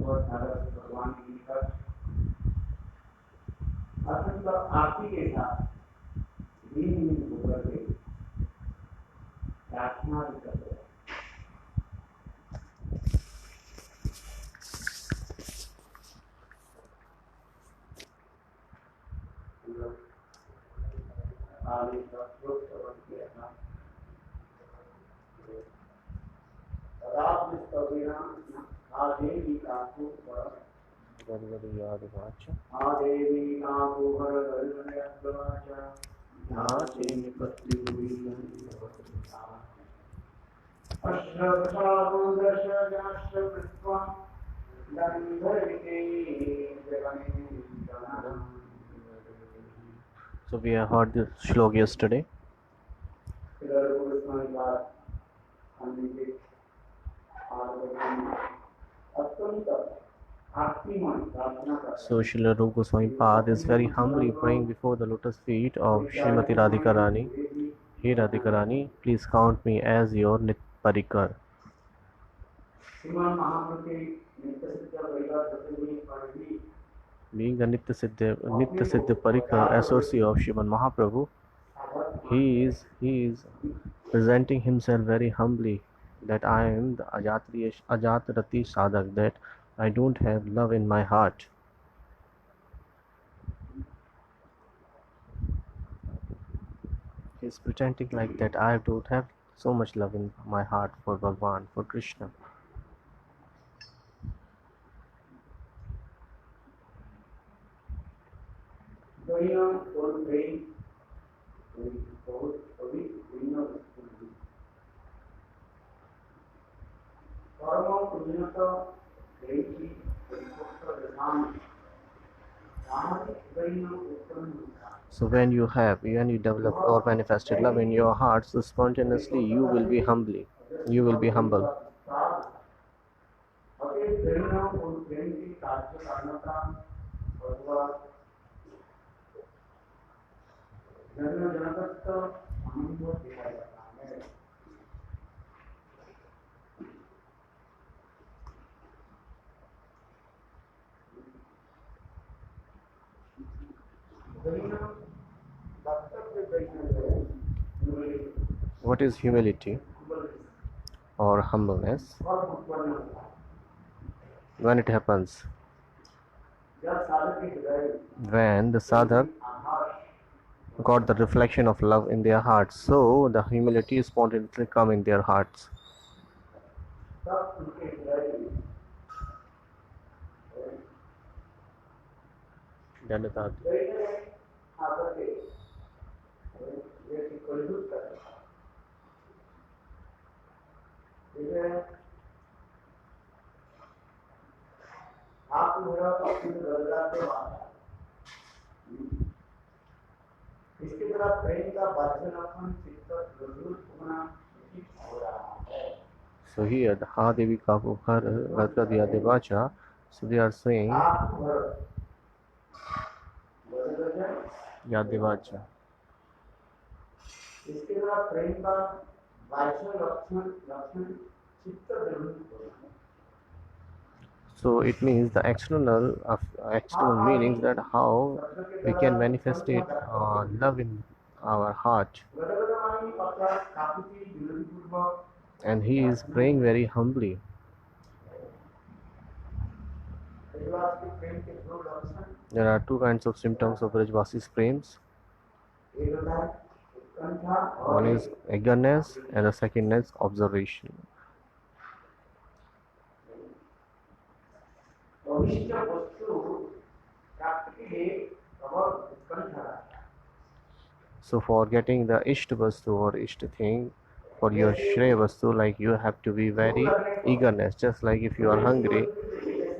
और साधक भगवान की निकट अत्यंत आरती के साथ दीन होकर के प्रार्थना भी करते हैं। आदि का श्लोक श्रवण किया था। रात स्तवेना आदेवी काकु गड़बड़ी याद वाच आदेवी काकु हर गरुड़यद्वाच ध्यासे निपत्ति हुई अश्रवशावो दश जाश्र कृत्वा दंडरिके जगने। So we have heard this shlok yesterday. So Srila Rupa Goswami Pad is very humbly praying before the lotus feet of Srimati Radhika Rani. Hey Radhika Rani, please count me as your Nit Parikar. Being the Nitya Siddha Parikar associate of Sriman Mahaprabhu, he is presenting himself very humbly that I am the Ajatrati Sadhak, that I don't have love in my heart. He is pretending like that I don't have so much love in my heart for Bhagwan, for Krishna. So when you develop or manifested love in your heart, so spontaneously you will be humble. What is humility or humbleness? When it happens? When the sadhak got the reflection of love in their hearts, so the humility spontaneously come in their hearts. Dandatat. इसके तरह प्रेम का बाध्यलक्षण चित्त प्रज्वलित होना उचित हो रहा है। So here the Hadevi Kapukhar Radhya Devacha, so they are saying Yadevacha. इसके द्वारा प्रेम का बाह्य लक्षण चित्त प्रज्वलित होना। So it means the external meanings, that how we can manifest it love in our heart. And he is praying very humbly. There are two kinds of symptoms of Brajvasi's prayers. One is eagerness and the second is observation. So for getting the Ishta Vastu or Ishta thing, for your Shreya Vastu, like you have to be very eagerness, just like if you are hungry,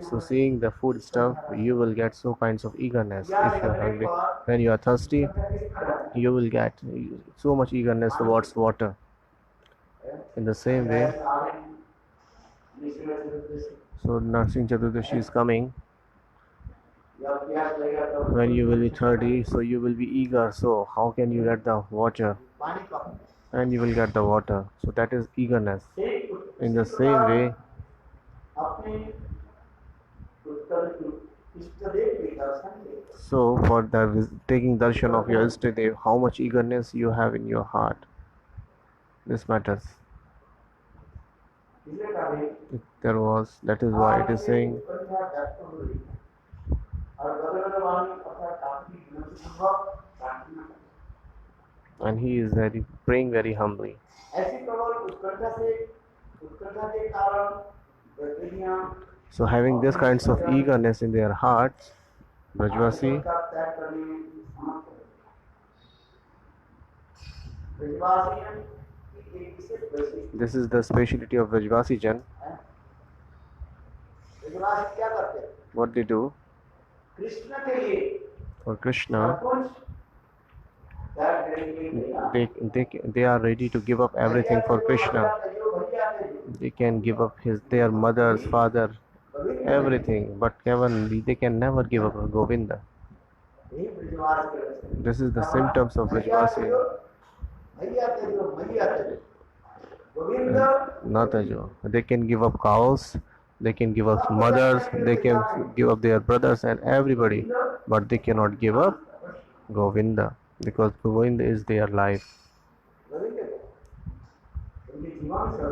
so seeing the food stuff, you will get so kinds of eagerness. If you are hungry, when you are thirsty, you will get so much eagerness towards water. In the same way, so Narsingh Chaturdashi is coming. When you will be 30, so you will be eager, so how can you get the water? And you will get the water, so that is eagerness. In the same way, Utkal इष्टदेव के दर्शन के So for the taking darshan of your Istadev, how much eagerness you have in your heart, this matters. इसलिए कभी If there was, that is why it is saying, उत्कंठा व्यक्त हो रही है और गगन वाणी अर्थात काफी विनम्रपूर्वक प्रार्थना and he is very praying very humbly. ऐसी प्रबल उत्कंठा के कारण व्यक्तियां So having this kinds of eagerness in their hearts, Brajvasi, का त्याग करने में समर्थ है ब्रजवासियों की एक विशेष वैशिष्ट्य this is the speciality of Brajvasi Jan. है ब्रजवासी क्या करते हैं What they do कृष्ण के लिए for Krishna, सब कुछ त्याग देने के लिए they are ready to give up everything for Krishna. They can give up their mother's father, everything, but they can never give up Govinda. यही ब्रजवास के लक्षण हैं। This is the symptoms of Brajvasi. मैया तेजो Govind Natajo. They can give up cows, they can give up mothers, they can give up their brothers and everybody, but they cannot give up Govinda because Govinda is their life. Govind उनके जीवन से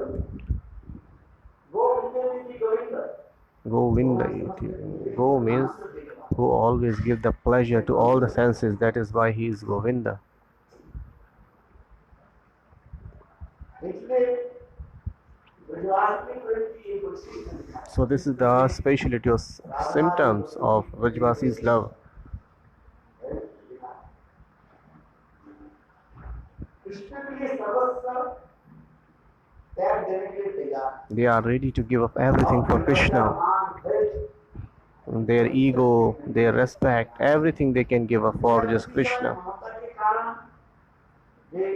वो उनके नीति Govind Govinda. Go means who always give the pleasure to all the senses. That is why he is Govinda. इसलिए ब्रजवास के प्रेम की एक विशेषता है So this is the speciality of symptoms of Vrajvasi's love. Krishna के लिए सर्वस्व त्याग देने के लिए तैयार They are ready to give up everything for Krishna. मान धैर्य Their ego, their respect, everything they can give up for just Krishna. ममता के कारण वे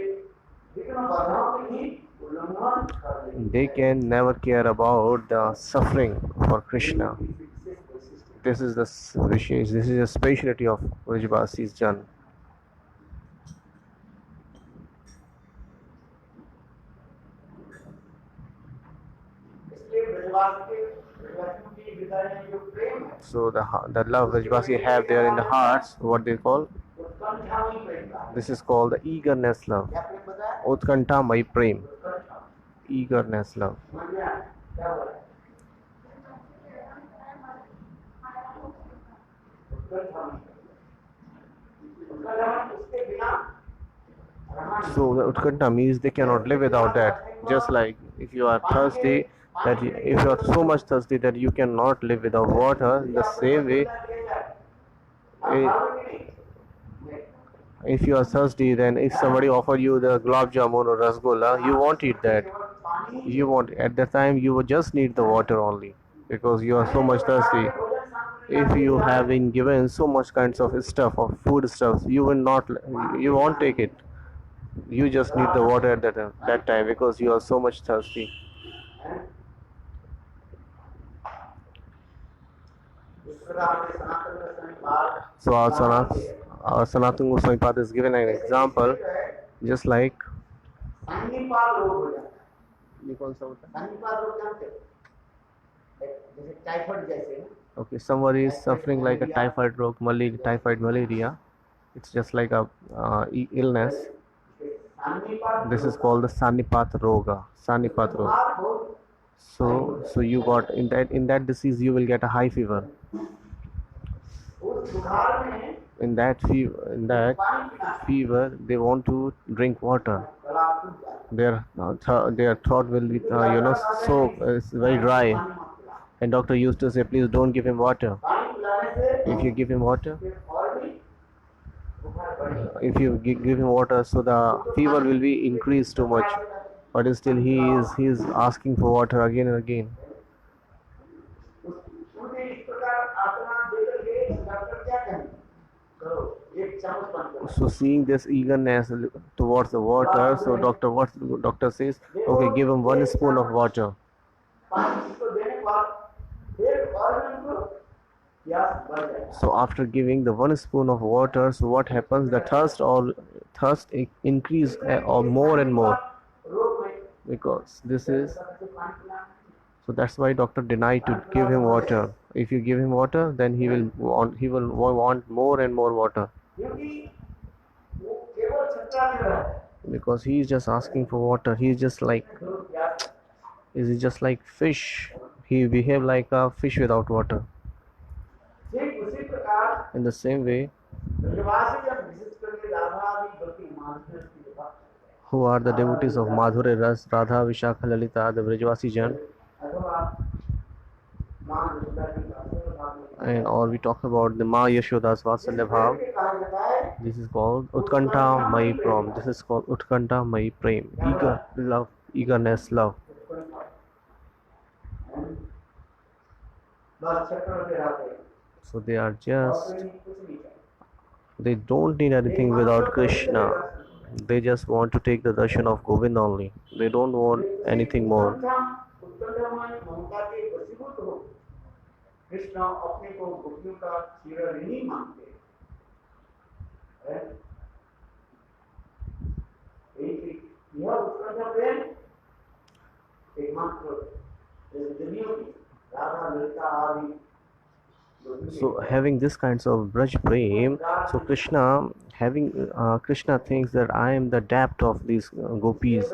विघ्न बाधाओं के भी उल्लंघन कर देंगे They can never care about the suffering for Krishna. This is the Vishesh, this is the speciality of Vrajvasi's Jan. इसलिए ब्रजवासियों की हृदय में जो प्रेम है So the love Vrajvasi have there in the hearts, what they call, उत्कंठामयी प्रेम का है। this is called the eagerness love. क्या प्रेम बताया Utkanta Mai Prem, उत्कंठा eagerness love. समझ में आया क्या बोला उत्कंठामयी उत्कंठामयी उसके बिना रहा नहीं। So the Utkanta means they cannot live without that. Just like if you are thirsty, if you are so much thirsty that you cannot live without water, in the same way, if you are thirsty, then if somebody offer you the gulab jamun or rasgulla, you won't eat that. You won't. At that time, you would just need the water only because you are so much thirsty. If you have been given so much kinds of stuff, of food stuff, you won't take it. You just need the water at that time because you are so much thirsty. So our Sanatana Goswami Pad is given an example, just like संधिपाद रोग हो जाता है ये कौन सा होता संधिपाद रोग जानते हो जैसे टाइफाइड जैसे ना Okay, somebody is suffering like a typhoid rog, typhoid malaria. It's just like a illness. संधिपाद This is called the Sanipat Roga. Sanipat Roga. बुखार बहुत So you got in that disease you will get a high fever. उस बुखार में In that पानी पीना है fever they want to drink water. गला सूख जाता है Their throat will be so it's very dry. पानी मत पिला And doctor used to say, please don't give him water. पानी पिलाने से If you give him water, फिर और भी बुखार बढ़ेगा if you give him water, so the fever will be increased too much. But still he is asking for water again and again. उन्हें इस प्रकार आत्मा देकर के डॉक्टर क्या कहें करो एक चम्मच पानी पिलाओ So seeing this eagerness towards the water, so doctor says, okay, give him 1 spoon of water. पानी इसको देने के बाद फिर और भी उनको प्यास बढ़ जाएगा So after giving the 1 spoon of water, so what happens? The thirst increase or more and more, रोग में because this is सबसे पानी पिलाना so that's why doctor denied to give him water. If you give him water, then he will want more and more water, क्योंकि वो केवल छटरा दे रहा है because he's just asking for water. He's just like तो प्यास is just like fish. He behave like a fish without water. ठीक उसी प्रकार In the same way, ब्रजवासी जब विशेष करके राधा आदि गति मानते हैं उसकी बात who are the devotees of Madhurya Ras, Radha, Vishakha, Lalita, the Brajvasi Jan, अथवा मां यशोदा की वात्सल्य भाव में and or we talk about the Ma Yashoda's Vatsalya Bhav. कहा जाता है This is called Utkanta Mai Pram. This is called Utkanta Mai Prem. Eager love, eagerness, love. बस छटरा दे रहते हैं So they are और just, कुछ नहीं चाहिए they don't need anything without Krishna. They just want to take the darshan of Govind only. They don't want anything more. उत्कंठामय ममता के वशीभूत हो कृष्ण अपने को गोपियों का चिरऋणी मानते हैं यह उत्कंठा प्रेम एकमात्र दुनिया की राधा ललिता आदि So having this kinds of Braj Prem, so Krishna having Krishna thinks that I am the dapt of these gopis.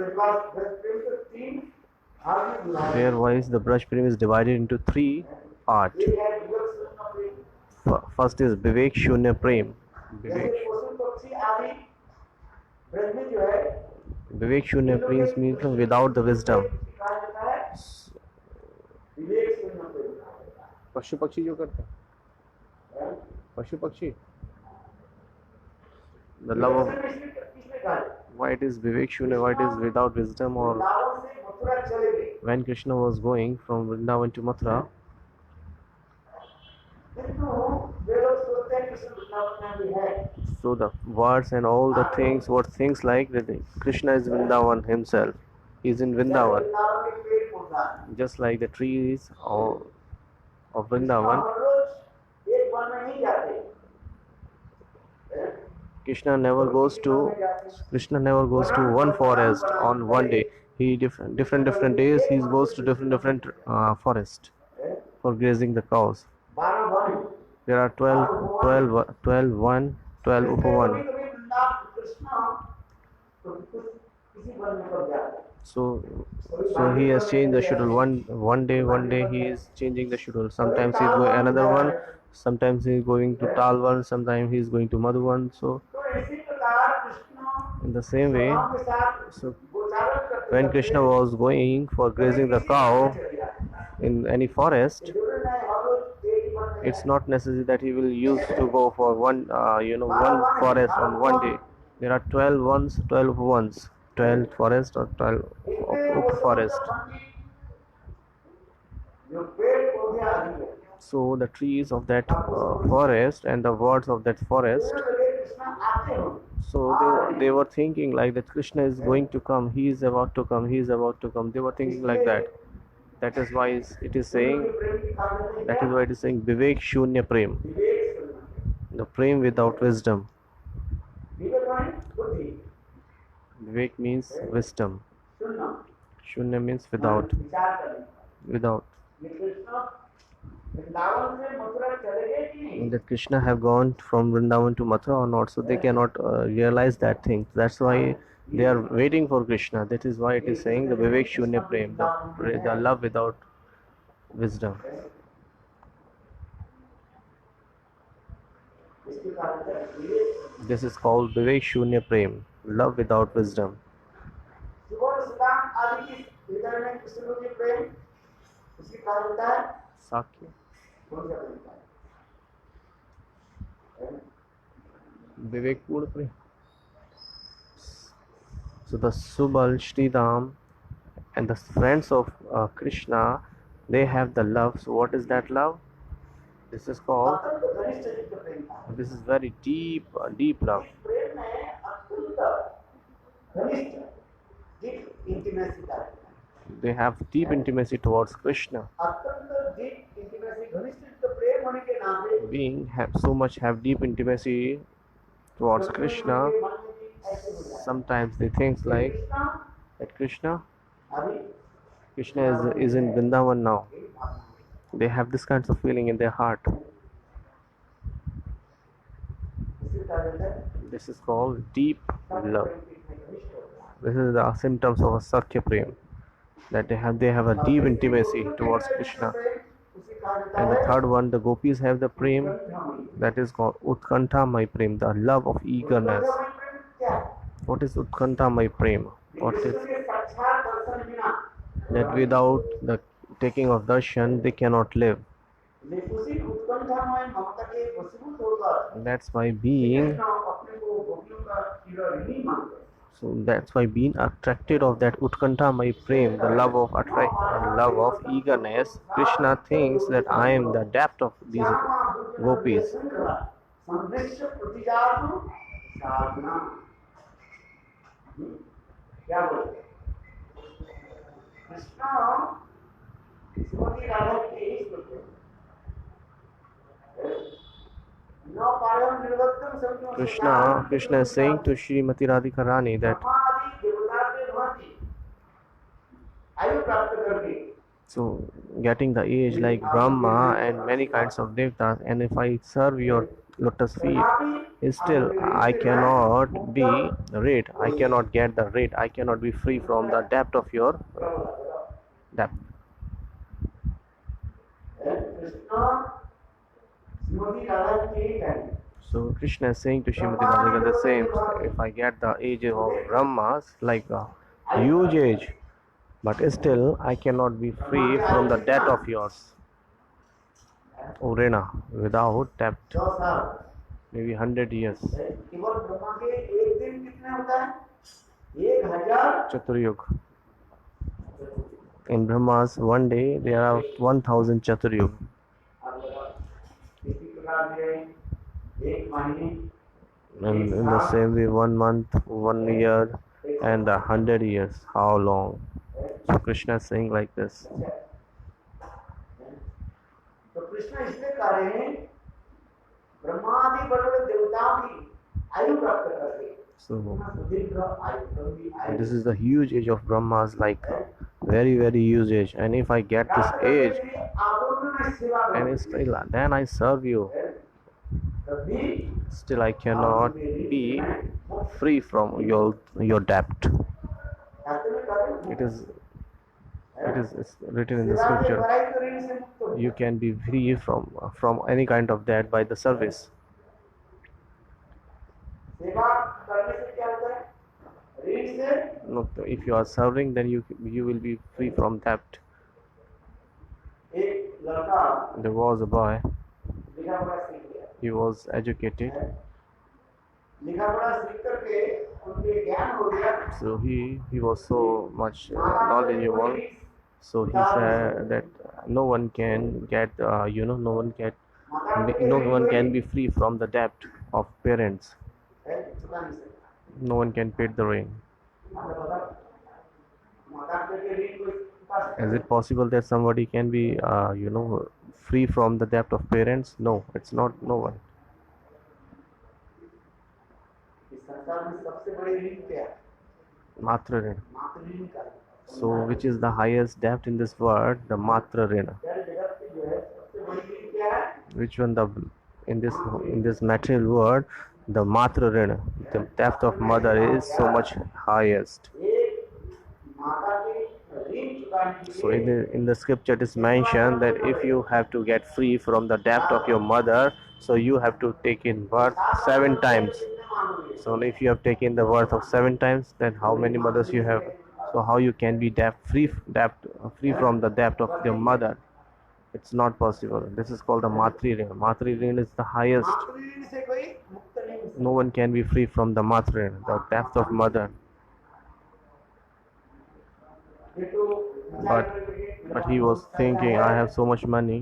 Wherewise the Braj Prem is divided into three parts. First is Vivek Shunya Prem. Vivek Shunya Prem means without the wisdom. पशु पक्षी जो करते हैं पशु पक्षी the love of why it is Vivek Shunya, why it is without wisdom, or when Krishna was going from Vrindavan to Mathura, so the words and all the things were things like that Krishna is Vrindavan himself. He is in Vrindavan, just like the trees of Vrindavan. Krishna never goes to one forest on one day. He different days he goes to different forest for grazing the cows. There are 12 upavan. So he has changed the schedule. One day he is changing the schedule. Sometimes he is going another one. Sometimes he is going to Talvan. Sometimes he is going to Madhuvan. So in the same way, so when Krishna was going for grazing the cow in any forest, it's not necessary that he will use to go for one forest on one day. There are 12 ones, 12 forest or 12 forest. So the trees of that forest and the words of that forest, so they were thinking like that Krishna is going to come, he is about to come, he is about to come. They were thinking like that. That is why it is saying Vivek Shunya Prem, the Prem without wisdom. Vivek means wisdom. Shunya means without. That Krishna have gone from Vrindavan to Mathura or not, so they cannot realize that thing. That's why they are waiting for Krishna. That is why it is saying the Vivek Shunya Prem, the love without wisdom. This is called Vivek Shunya Prem, love without wisdom. Sakya. Vivek Purna Prem. So the Subal, Sridham and the friends of Krishna, they have the love. So what is that love? This is called, this is very deep love. They have deep intimacy towards Krishna. Being have deep intimacy towards Krishna, sometimes they think like that Krishna is in Vrindavan now. They have this kinds of feeling in their heart. इसे कहा जाता है This is called deep love. प्रेम के इतने घनिष्ठ होता है। This is the symptoms of a Sakya Prem, that they have a deep intimacy towards Krishna. उसे कहा जाता And the है third one, the gopis have the prem, that is called Utkanta Mai Prem, the love of eagerness. क्या है? What is Utkanta Mai Prem? What is Krishna के साक्षात दर्शन बिना that without the taking of darshan they cannot live. उसी उत्कंठामय ममता के वशीभूत होकर That's why being Krishna अपने को गोपियों का चिरऋणी मानते हैं। so that's why being attracted of that Utkanta Mai Prem, the love of love of eagerness, Krishna thinks that I am the depth of these gopis. संदृश्य प्रतिजातु साधना क्या बोलते हैं? कृष्ण श्रीमती राधा की यही सोचते हैं। न poem निर्वक्तम संज्ञो Krishna is saying to Srimati Radhika Rani that ब्रह्मादि देवता के भांति आयु प्राप्त करके so getting the age like Brahma and many kinds of devatas, and if I serve your lotus feet, still I cannot be rid, I cannot get the rid, I cannot be free from the depth of your depth. Krishna Shrimati Radha की यही कहते So Krishna is saying to Srimati Radhika the same, if I get the age of Brahmas, like a huge age, but still I cannot be free from the debt of yours. Urena, without depth, 100 साल maybe 100 years. केवल ब्रह्मा के एक दिन कितने होता है 1000 Chaturyug. In Brahma's one day there are 1000 Chaturyug. इसी प्रकार से एक महीने And in the same way, 1 month, 1 year, and 100 years. How long? So Krishna is saying like this. तो कृष्ण इसलिए कह रहे हैं ब्रह्मादि बड़े देवताओं की आयु प्राप्त करके So सुदीर्घ आयु this is the huge age of Brahma's, like very huge age. And if I get this age, आपूर्ण सेवा and still then I serve you, तभी still I cannot be free from your debt. शास्त्र में कहते हैं It is it's written in the सेवा के scripture. बड़ाई तो ऋण से मुक्त हो You can be free from any kind of debt by the service. सेवा करने से क्या होता है ऋण से No, if you are serving, then you will be free from debt. एक लड़का There was a boy. लिखा पढ़ा सीख गया He was educated, लिखा पढ़ा सीख करके उनके ज्ञान हो गया so he was so much knowledgeable. So he said that no one can get no one can be free from the debt of parents. चुका नहीं सकता No one can pay the rent. मतलब बता माता के ऋण को चुका सकता Is it possible that somebody can be free from the debt of parents? No, it's not. No one. इस संसार में सबसे बड़ी ऋण क्या है Matra Rena. मातृ ऋण का So which is the highest debt in this world? The Matra Rena. जड़ जगत की जो है सबसे बड़ी ऋण क्या है Which one in this material world, the Matra Rena, the debt of mother is so much highest. एक माता के ऋण चुकाने के So लिए in the scripture it is mentioned that if you have to get free from the debt of your mother, so you have to take in birth 7 times. कितने मांगोगे So if you have taken the worth of 7 times, then how many mothers you have? So how you can be free from the debt of your mother? It's not possible. This is called the Matri Rin. Matri Rin is the highest. मातृ ऋण से कोई मुक्त नहीं हो सकता No one can be free from the Matri Rin, the debt of mother. ये तो But but he was thinking, I have so much money,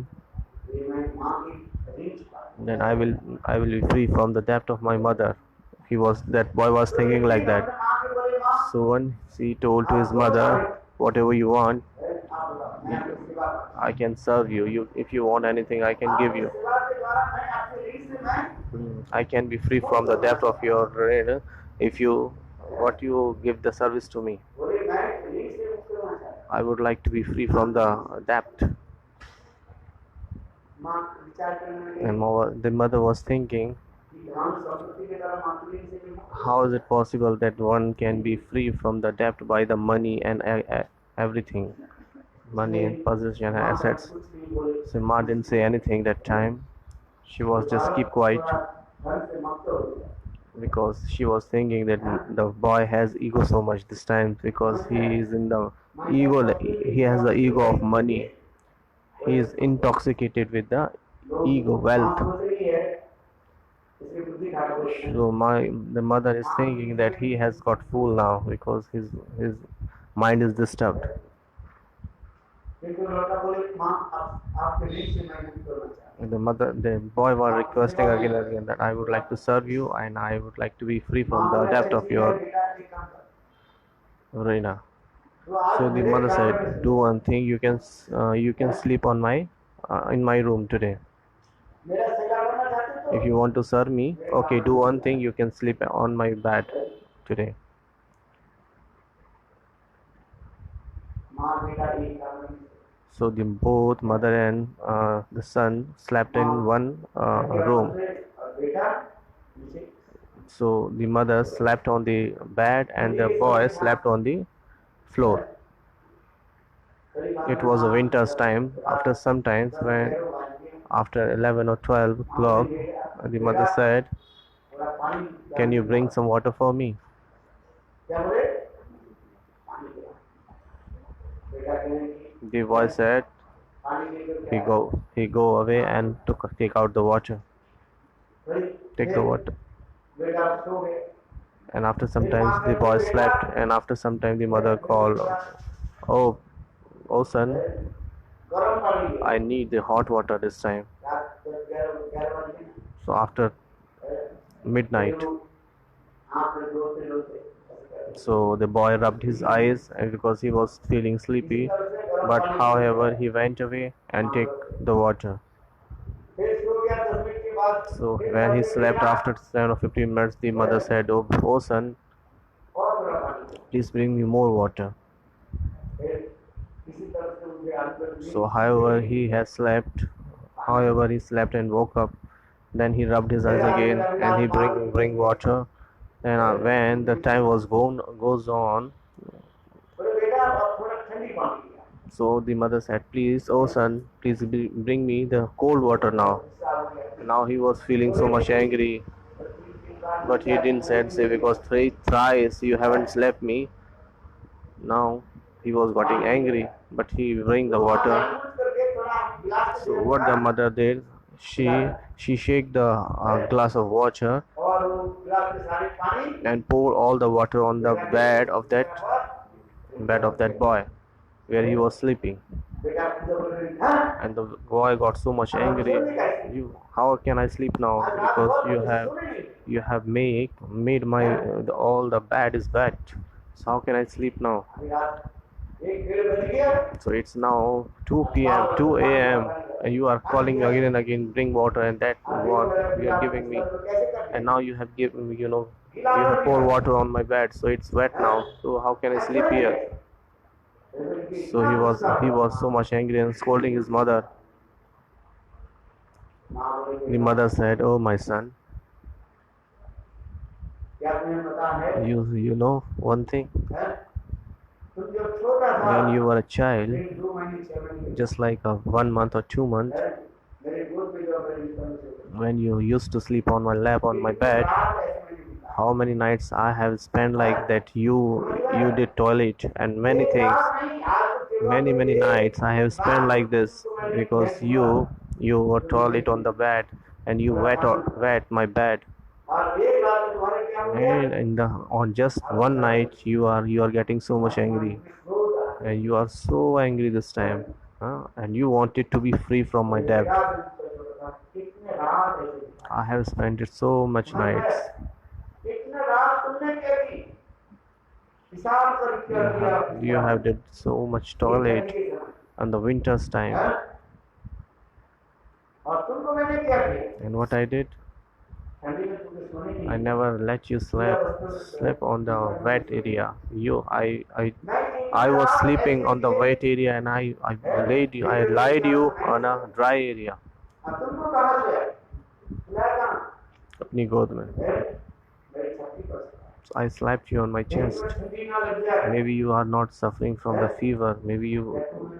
ये मैं माँ की ऋण चुका then I will be free from the debt of my mother. That boy was thinking like that. माँ के बोले माँ So once he told to his mother, whatever you want, आप बताओ मैं आपकी सेवा करूँ I can serve you. If you want anything, I can give you. सेवा के द्वारा मैं आपके ऋण से मैं I can be free from the debt of your rin if you give the service to me. बोले मैं ऋण से मुक्त होना चाहता I would like to be free from the debt. माँ विचार करने लगी And the mother was thinking, कि हम संपत्ति की तरह मातृ से भी मुक्त how is it possible that one can be free from the debt by the money and everything, money and possession and माँ assets? कुछ नहीं बोले So Ma didn't say anything that time. She was just keep quiet धन से मुक्त हो गया because she was thinking that the boy has ego so much this time because he is in the ego. He has the ego of money. He is intoxicated with the ego माँ wealth. सोच रही है इसकी बुद्धि घाट हो गई So the mother is thinking that he has got fool now because his mind is disturbed. फिर लड़का बोले माँ आपके ऋण से मैं मुक्त होना चाहता हूँ The boy was requesting again and again that I would like to serve you and I would like to be free from the debt of your Reina. So the mother said, "Do one thing. You can sleep on my in my room today. मेरा सेवा करना चाहते हो If you want to serve me, okay. Do one thing. You can sleep on my bed today." माँ बेटा एक काम नहीं So the both mother and the son slept in one room. और बेटा नीचे So the mother slept on the bed and the boy slept on the floor. It was a winter's time. After some times, when after 11 or 12 o'clock, the mother said, थोड़ा पानी "Can you bring some water for me?" क्या बोले पानी पिला बेटा कहने की The boy said, पानी लेकर he go away and take out the water, take the water. बेटा सो गए And after some times the boy slept, and after some time the mother called, "Oh, oh son, गरम पानी I need the hot water this time." रात 11 बजे So after midnight, आँख में दो से so the boy rubbed his eyes and because he was feeling sleepy, but however he went away and take the water. फिर सो गया 10 minute के बाद So when he slept after 10 or 15 minutes, the mother said, oh son, और थोड़ा पानी please bring me more water. फिर किसी तरह से उनके अंदर So however he slept and woke up, then he rubbed his eyes again and he bring water. And when the time goes on, बोले बेटा अब थोड़ा ठंडी पानी पिला so the mother said, "Please, oh son, please bring me the cold water now." गुस्सा हो गया Now he was feeling so much angry, but he didn't say because thrice you haven't slept me. Now he was getting angry, but he bring the water. कुछ करके थोड़ा गिलास So what the mother did, she shake the glass of water और वो गिलास में सारे पानी and pour all the water on the bed of that boy where he was sleeping. बेटा पूजा बोल रही हाँ And the boy got so much angry. How can I sleep now? Because you have made my all the bed is bad. So how can I sleep now? अभी रात 1-1:30 बज गया So it's now 2 p.m., 2 a.m. and you are calling again and again, bring water, and that what you are giving me. तो कैसे कर And now you have given me, you have poured water on my bed, so it's wet now. So how can I sleep here? So he was so much angry and scolding his mother. The mother said, "Oh my son, क्या तुम्हें पता है you know one thing. हैं? तुम जब छोटा था When you were a child, 2 महीने 6 महीने just like 1 month or 2 months, हैं? मेरे गोद में जो मेरे निकलने से when you used to sleep on my lap on my bed, रात ऐसे मैंने बिताई। how many nights I have spent like that you did toilet and many एक things. रात नहीं, आज तो केवल Many nights I have spent like this because you were toilet on the bed and you wet my bed. और एक रात में तुम्हारे क्या हो गया And on just one night you are getting so much angry, क्रोध आ गया। and you are so angry this time, and you wanted to be free from my debt. रात में छोटा था, कितने रात ऐसे बिताई। I have spent it so much nights. कितने रात तुमने क्या की हिसाब कर किया You have did so much toilet in the winter's time. और तुमको मैंने क्या किया And what I did, ठंडी में तुमने सोने की I never let you sleep on the wet area. I was sleeping on the wet area and I lied you on a dry area. अब तुमको कहाँ से है? मैं कहाँ? अपनी गोद में. मेरी छाती पर से। So I slapped you on my chest. ठंडी ना लग जाए। Maybe you are not suffering from the fever. Maybe you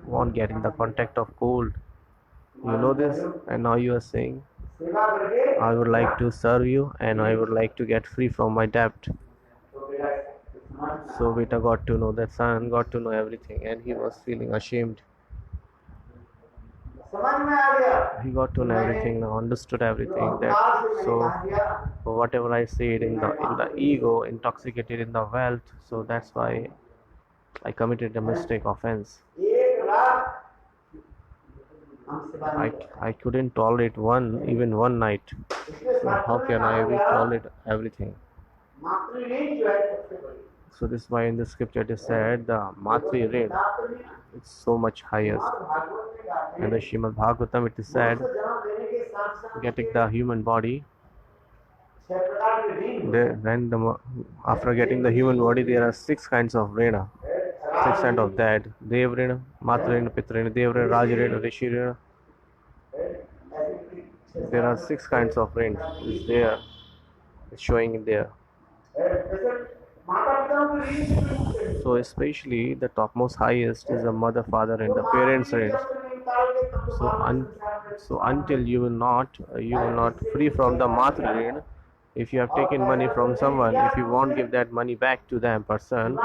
won't get in the contact of cold. You know this, and now you are saying, सेवा करके I would like to serve you and I would like to get free from my debt. तो बेटा समझ So Vita got to know, that son got to know everything, and he was feeling ashamed. समझ में आ गया। He got to know everything now, understood everything. Car से मैंने So कहा दिया whatever I said in the ego, intoxicated in the wealth, so that's why I committed a mistake, offense. एक रात हम सेवा नहीं करते। I couldn't tolerate even one night. इसके So साथ how में can I कहा गया, tolerate everything? मातृ ऋण जो है सबसे बड़ी। So this is why in the scripture it is said the Matri Rin is so much highest. Bhagavat में गाते And the Srimad Bhagavatam it is said, मनुष्य जन्म लेने के साथ-साथ getting the human body, छह प्रकार के ऋण after getting the human body there are 6 kinds of Rena. 6 kinds of that. Dev Rena, Matri Rena, Pitra Rena, Dev Rena, Raj Rena, Rishi Rena. There are 6 kinds of rings. It's there. It's showing in there. So especially the topmost highest is the mother, father and the parents range. So until you will not free from the matri rin, if you have taken money from someone, if you won't give that money back to that person,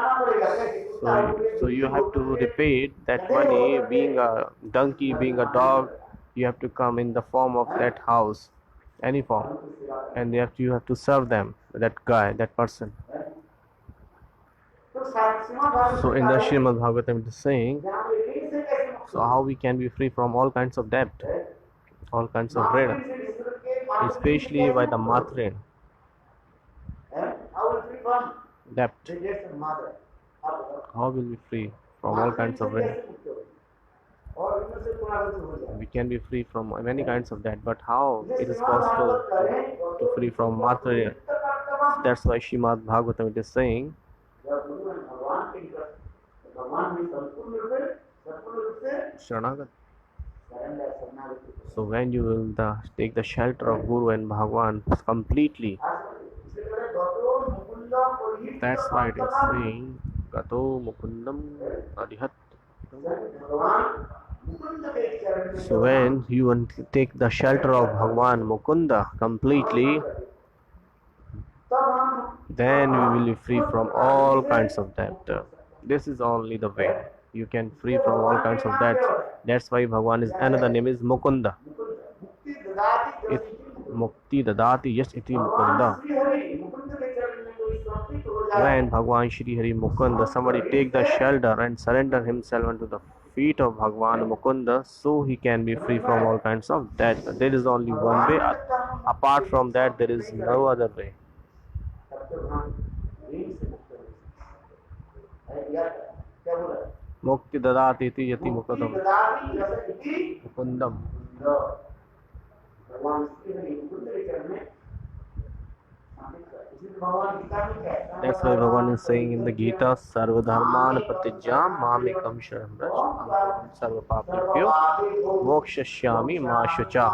so you have to repay that money. Being a donkey, being a dog, you have to come in the form of that house, any form, and you have to serve them, that guy, that person. So in the Srimad Bhagavatam it is saying, so how we can be free from all kinds of debt, all kinds of rena, especially by the matrin, debt. How will we free from all kinds of rena? We can be free from many kinds of debt, but how it is possible to free from matrin? That's why Srimad Bhagavatam it is saying, Sharanagat. So when you will take the shelter of Guru and Bhagwan completely, that's why it is saying, Gato Mukundam Adihat. So when you will take the shelter of Bhagwan Mukunda completely, then we will be free from all kinds of debt. This is only the way you can free from all kinds of debt. That's why Bhagwan is another name is Mukunda. Mukti Dadati Yes Iti Mukunda. When Bhagwan Shri Hari Mukunda, somebody take the shelter and surrender himself unto the feet of Bhagwan Mukunda, so he can be free from all kinds of debt. There is only one way. Apart from that, there is no other way. Mukti dadati iti yati mukundam. Mukundam. That's why Bhagavan is saying in the Gita, Sarva Dharman Pratijam Mamekam Sharam Raj Sarva Papapyo Mokshashyami Ma Shucha.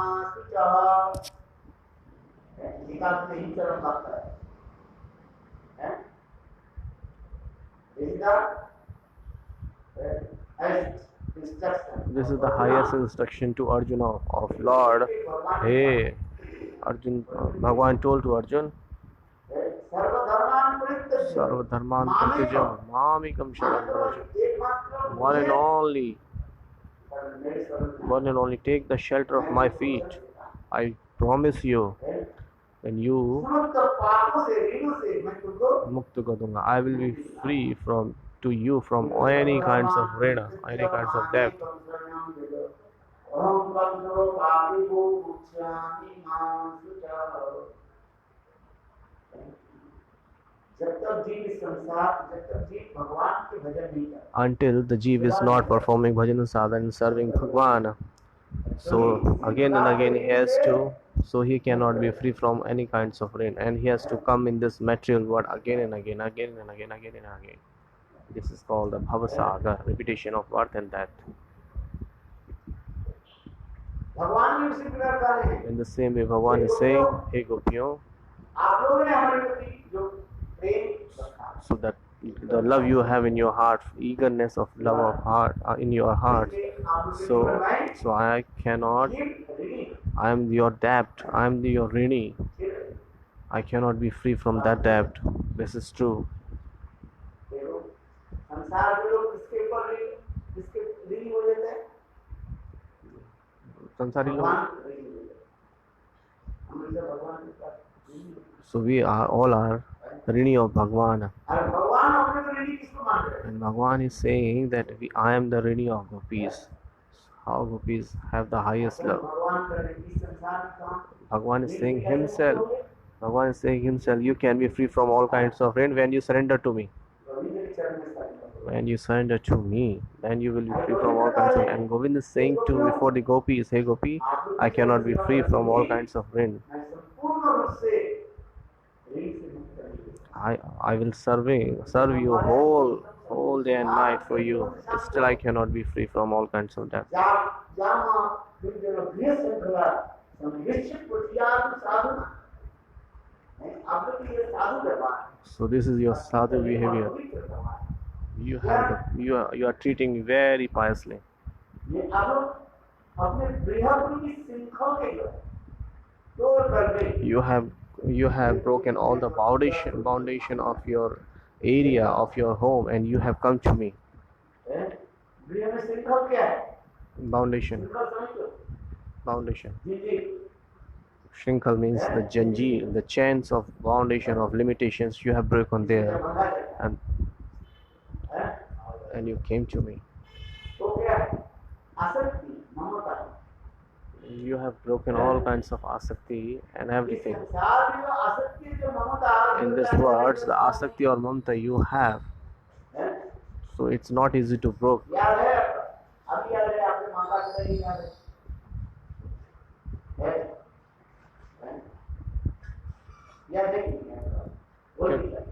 This is the highest instruction to Arjuna of Lord. Hey, Arjun, Bhagavan told to Arjun, Sarva Dharman Pratijam Mamekam Sharam Raj. One and only take the shelter of my feet. I promise you, and you Mukta Gadunga, I will be free from you from any kinds of rena, any kinds of debt. Until the Jeev is not performing bhajan sadhana and serving Bhagwan, so again and again he has to, so he cannot be free from any kinds of rain, and he has to come in this material world again and again, again and again, again and again. This is called the Bhavasaga, repetition of birth and death. भगवान भी उसी प्रकार का है। In the same way, Bhagavan is saying, "Hey Gopiyon, आप लोगों ने हमारे प्रति जो प्रेम रखा, so that the love you have in your heart, eagerness of love of heart in your heart, so I cannot. I am your debt. I am your rini. I cannot be free from that debt. This is true." देखो संसार के लोग किसके ऊपर किसके ऋणी हो जाते हैं? Sansari log. भगवान ऋणी हो जाते हैं। हम इसे भगवान के साथ ऋणी हो जाते So we are all are rini of Bhagwan. हैं। अरे भगवान अपने को ऋणी किसको मान रहे हैं? And Bhagwan is saying that I am the rini of gopis. How gopis have the highest love. भगवान का ऋणी संसार में कहाँ? Bhagwan is saying himself. Bhagwan is saying himself, you can be free from all kinds of rain when you surrender to me. Govind के चरण में सारी When you surrender to me, then you will be free from all kinds of. And Govind is saying to before the gopis, "Hey Gopi, I cannot be free from all kinds of rain. मैं संपूर्ण रूप से ऋणी से मुक्त करूँगा। I will serve you whole day and night for you. Still I cannot be free from all kinds of death." Jama विद्या गृह संकला संविष्ट पुटियार साधना है। आप लोग ये साधु व्यवहार है। So this is your sadhu behavior. पवित्र व्यवहार है। You are treating me very piously. ये आप लोग अपने बृहद की श्रृंखला के जो तोड़ करके You have broken all the foundation of your area of your home, and you have come to me. बृहद में श्रृंखला क्या है? Foundation. श्रृंखला समझ लो। Foundation. Ji Shrinkal means the janjeer, the chains of foundation of limitations you have broken there, and you came to me. तो क्या है? आसक्ति, ममता। You have broken all kinds of asakti and everything. संसार में जो आसक्ति जो ममता In this words, the asakti or mamta you have, so it's not easy to break. याद है? अभी याद है आपके माता पिता ही याद है? याद है कि नहीं? बोल दीजिए।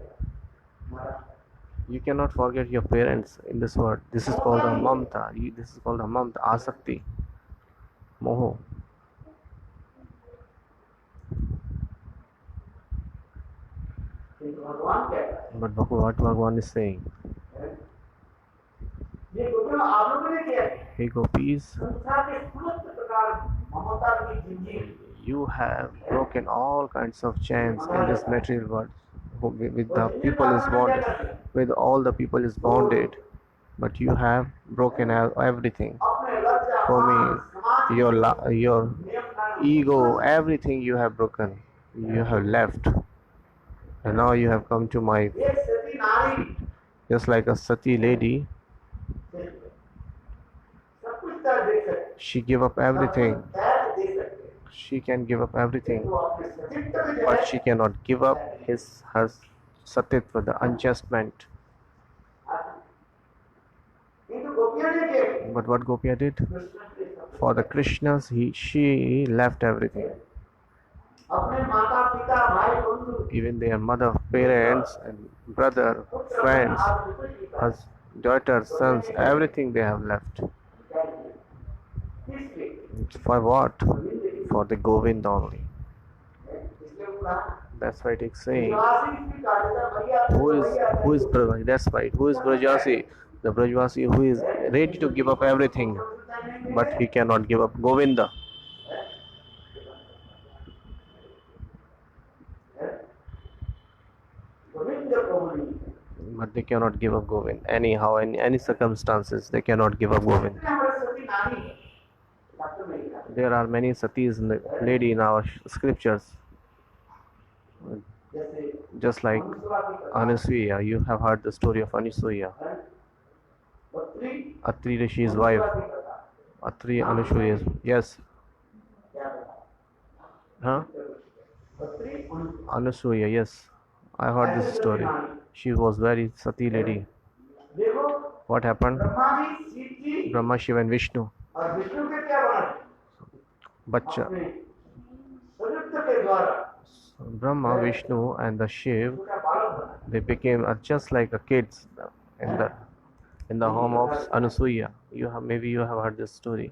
You cannot forget your parents in this word. This is called a mamta. This is called a mamta, asakti, moho. भगवान कहता है। But what Bhagavan is saying, ये गोपियों आप लोगों ने किया है। "Hey Gopis, संसार के समस्त प्रकार ममता की जंजीर you have broken all kinds of chains in this material world. With the people is bonded, with all the people is bonded, but you have broken everything. अपने लज्जा For me, समाज your नियम कानून ego, everything you have broken, you have left, and now you have come to my, एक सती नारी just like a sati lady. सब कुछ कर दे सकते She gave up everything. त्याग दे सकते She can give up everything, तो अपने सतीत्व में जो but है she cannot give up her satitva, the unjustment. किंतु गोपियां ने किया But what Gopiya did Krishna के सब for the Krishnas, she left everything, अपने माता पिता भाई बंधु even their mother, parents, and brother, friends, hus- daughters, sons, everything they have left. किसके For what? गोविंद के For the Govind only. इसलिए वो कहा That's why it's saying, निवासी की कालिका भैया who is Brajvasi? That's right. Who is Brajvasi? The Brajvasi who is ready to give up everything, but he cannot give up Govinda. Govind को नहीं But they cannot give up Govind. Anyhow, in any circumstances, they cannot give up Govind. इसलिए हमारे सती नारी doctor में लिखा There are many satis lady in our scriptures, जैसे just like अनुसुआ की कथा Anasuya. You have heard the story of Anasuya, है बत्री Atri Rishi's अनुसुआ wife. की कथा Atri Anasuya's, yes, क्या बता huh? बत्री Anasuya, yes. I heard this story. She was very sati lady. देखो What happened? Brahma ji Shiv ji Brahma, Shiva, and Vishnu. और विष्णु के क्या बना Bacha, अपने सदुत्व के द्वारा Brahma, Vishnu, and the Shiv, उनका बालक बना they became just like a kids in the home of Anasuya. Maybe you have heard this story.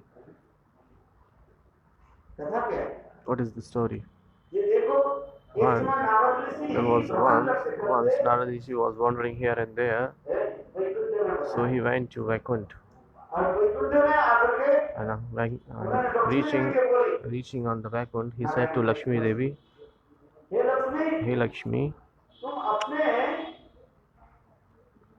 कथा क्या है? What is the story? ये देखो, एक One, समय नारद ऋषि there was भ्रमण once, करते once करते Narad Rishi was wandering here and there, Vaikuntha में so he पधारे। went to Vaikunt, और वैकुंठ में आकर के and उन्होंने लक्ष्मी देवी के बोली, reaching on the Vaikunt, he said to Lakshmi Devi, hey Lakshmi, "Hey Lakshmi, तुम अपने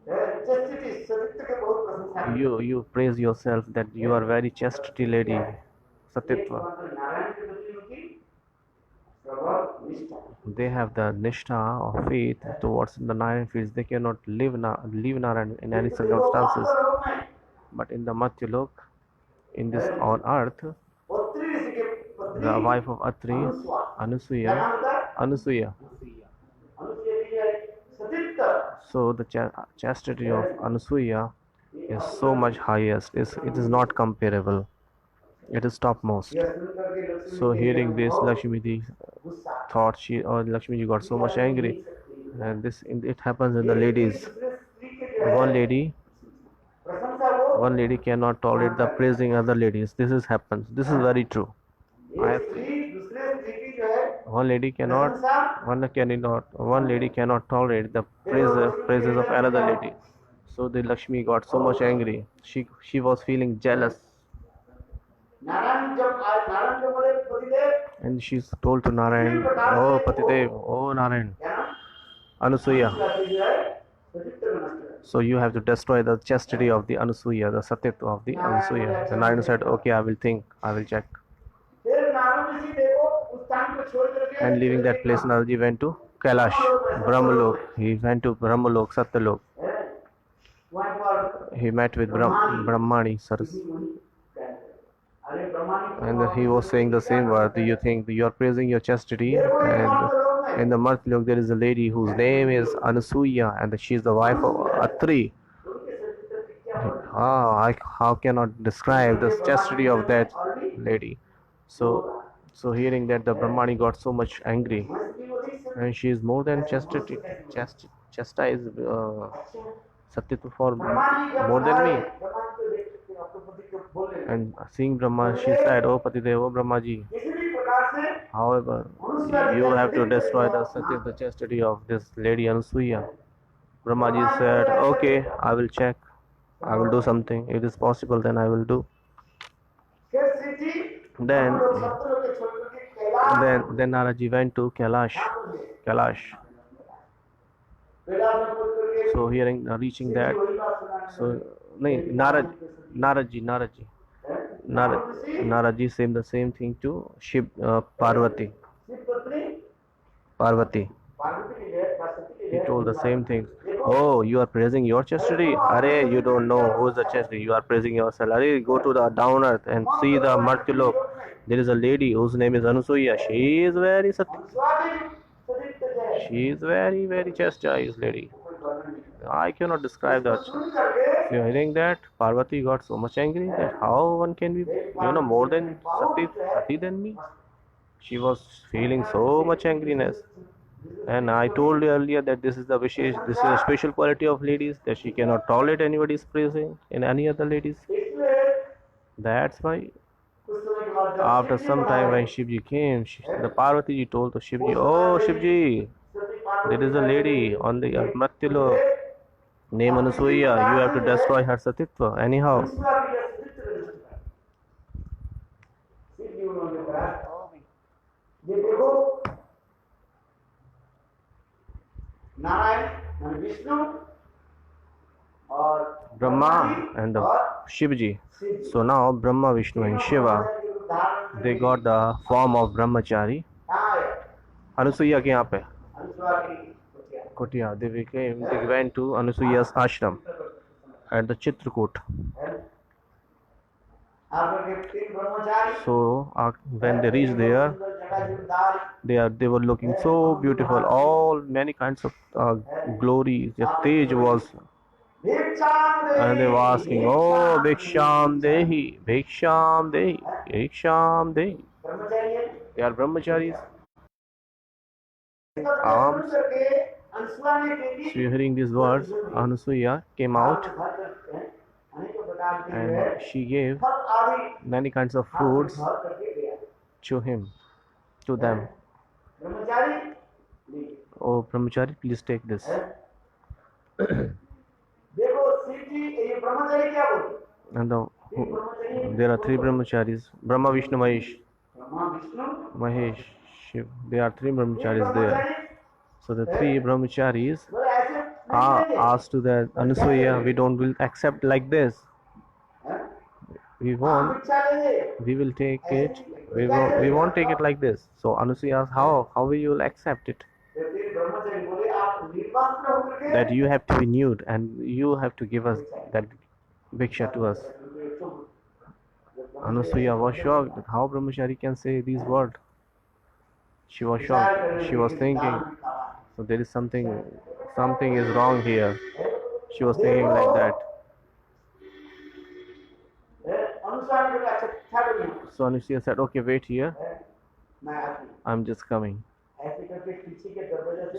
चेस्टिटी सतीत्व के बहुत प्रशंसा की। you praise yourself that you are very chastity lady, एक Satitva. मात्र नारायण के प्रति उनकी प्रबल निष्ठा। They have the nishtha of faith towards the Narayan fields. They cannot leave Narayan in any एक तो देखो circumstances. मात्र लोक में But in the Matyalok, in this on earth, उत्तरी ऋषि के पत्नी the wife of Atri, अनुस्वा, क्या Anusuya, नाम होता है? Anusuya. अनुसुईया की है सतीत्व। So the chastity of Anusuya is so much highest. It is not comparable. It is topmost. यह सुनकर के Lakshmi So ji hearing this, बहुत Lakshmi Ji गुस्सा। thought Lakshmi Ji got so much angry, and it happens in the ladies. दूसरे स्त्री के जो है One lady प्रशंसा वो one lady cannot tolerate the praising other ladies. This happens. This is very true. I एक have स्त्री दूसरे स्त्री की जो है one lady cannot प्रशंसा one lady cannot tolerate the praises of another lady. So the Lakshmi got so much angry. She was feeling jealous, Narayan जब नारायण को बोले पतिदेव, and she told to Narayan, "Oh Patidev, oh Narayan, क्या नाम? Anusuya. Anusuiya की जो है सतीत्व को नष्ट कर। So you have to destroy the chastity of the Anusuya, the satitva of the Anusuya." And Narayan said, "Okay, I will think. I will check." फिर नारद ऋषि देखो उस स्थान को छोड़ करके And leaving that place, Naraji went to Kailash, Brahmalok. He went to Brahmalok, Satyalok. वहाँ पर He met with Brahmani Saras, अरे Brahmani and he was saying the same word. Do you think you are praising your chastity? And in the Matyalok there is a lady whose name is Anusuya, and she is the wife of Atri. How cannot describe the chastity of that lady? So hearing that, the Brahmani got so much angry, and she is more than chastised Satitva for more than me. And seeing Brahma, she said, "Oh Patidev, oh Brahmaji, however, you have to destroy the Satya, the chastity of this lady Anusuya." Brahmaji said, "Okay, I will check. I will do something. If it is possible, then I will do." Then Naraji went to Kailash. So hearing reaching that, so Naraji said the same thing to Parvati. He told the same thing. "Oh, you are praising your chastity? Arey, you don't know who is the chastity. You are praising yourself. Arey, go to the down earth and see the Matyalok. There is a lady whose name is Anusuya. She is very very chastised lady. I cannot describe that." So hearing that, Parvati got so much angry that how one can be, more than Sati than me. She was feeling so much angriness. And I told you earlier that this is a special quality of ladies, that she cannot tolerate anybody's praising in any other ladies. That's why after some time when Shivji came, the Parvati ji told to Shivji, "Oh Shivji, there is a lady on the Matyalok named Anusuya. You have to destroy her Satitva anyhow." Narayan Vishnu और Brahma and the Shivji. So now Brahma, Vishnu and Shiva, they got the form of Brahmachari. Anusuya के यहाँ पे Kutia. They went to Anusuya's ashram at the Chitrakoot. So when they reached there, they were looking so beautiful. All many kinds of glories. The Tej was, and they were asking, "Oh, Bhiksham Dehi, Bhiksham Dehi, Bhiksham Dehi." They are brahmacharis. Arms. So hearing these words, Anusuya came out and she gave many kinds of fruits to him, to them. Brahmachari Lee. Oh, brahmachari, please take this. देखो शिव जी ये ब्रह्मचारी क्या बोलते? And तीन ब्रह्मचारी there are three brahmacharis: Brahma, Vishnu, Mahesh. Brahma Vishnu Mahesh, Shiv. There are three तीन brahmacharis there. Brahmachari So the three brahmacharis बोले ऐसे नहीं are करेंगे। asked to the Anasuya, we don't will accept like this. हैं? We हम won't. भिक्षा लेंगे। We will take it. We won't take it like this. So Anasuya asks, how will you accept it? तो तीन ब्रह्मचारी बोले आप निर्वाण होकर के That you have to be nude and you have to give us that bhiksha to us. Anasuya was shocked that how brahmachari can say these words. She was shocked. She was thinking, so there is something is wrong here. She was thinking like that. अनुसार बोले अच्छा ठहरो यहाँ। So Anasuya said, okay, wait here. मैं आती हूँ। I'm just coming. ऐसे करके पीछे के दरवाजे से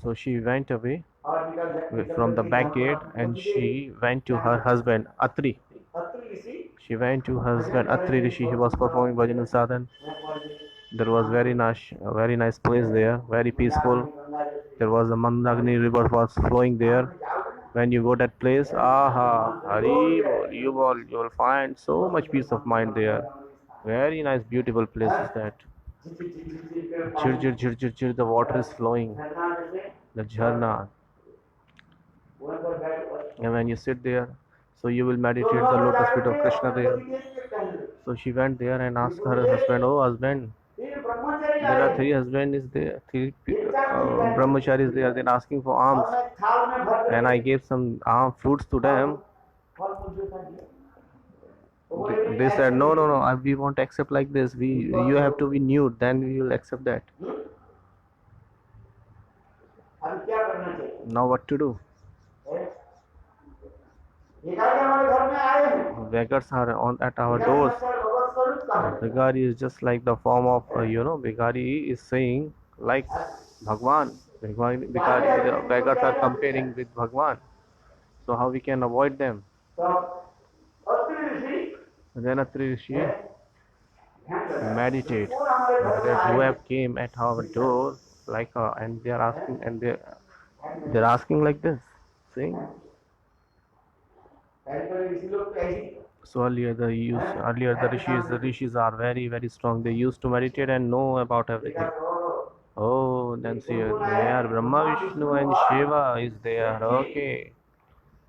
So she went away और निकल जाती from the back gate and she went to her husband Atri. Atri Rishi She went to her husband Atri Rishi. He was performing bhajan and sadhan. There was very nice place there, very peaceful. There was a Mandagni river was flowing there. When you go that place, aha, Hari bol, you will find so much peace of mind there. Very nice, beautiful place is that. Chir chir chir chir chir, the water is flowing, the jharna. And when you sit there, so you will meditate the lotus feet of Krishna there. So she went there and asked her husband, oh husband, there are three husbands is there, three brahmacharis there, they're asking for alms. And I gave some fruits to them. They said, no, we won't accept like this. You have to be nude, then we will accept that. Now what to do? Beggars are at our doors. Bigari is just like the form of, Bigari is saying like Bhagwan. Bigari, beggars are comparing with Bhagwan. So how we can avoid them? Then Atri Rishi meditate that who have came at our door and they are asking they're asking like this, saying. So earlier the rishis are very very strong. They used to meditate and know about everything. Oh, then see there Brahma, Vishnu and Shiva is there. Okay.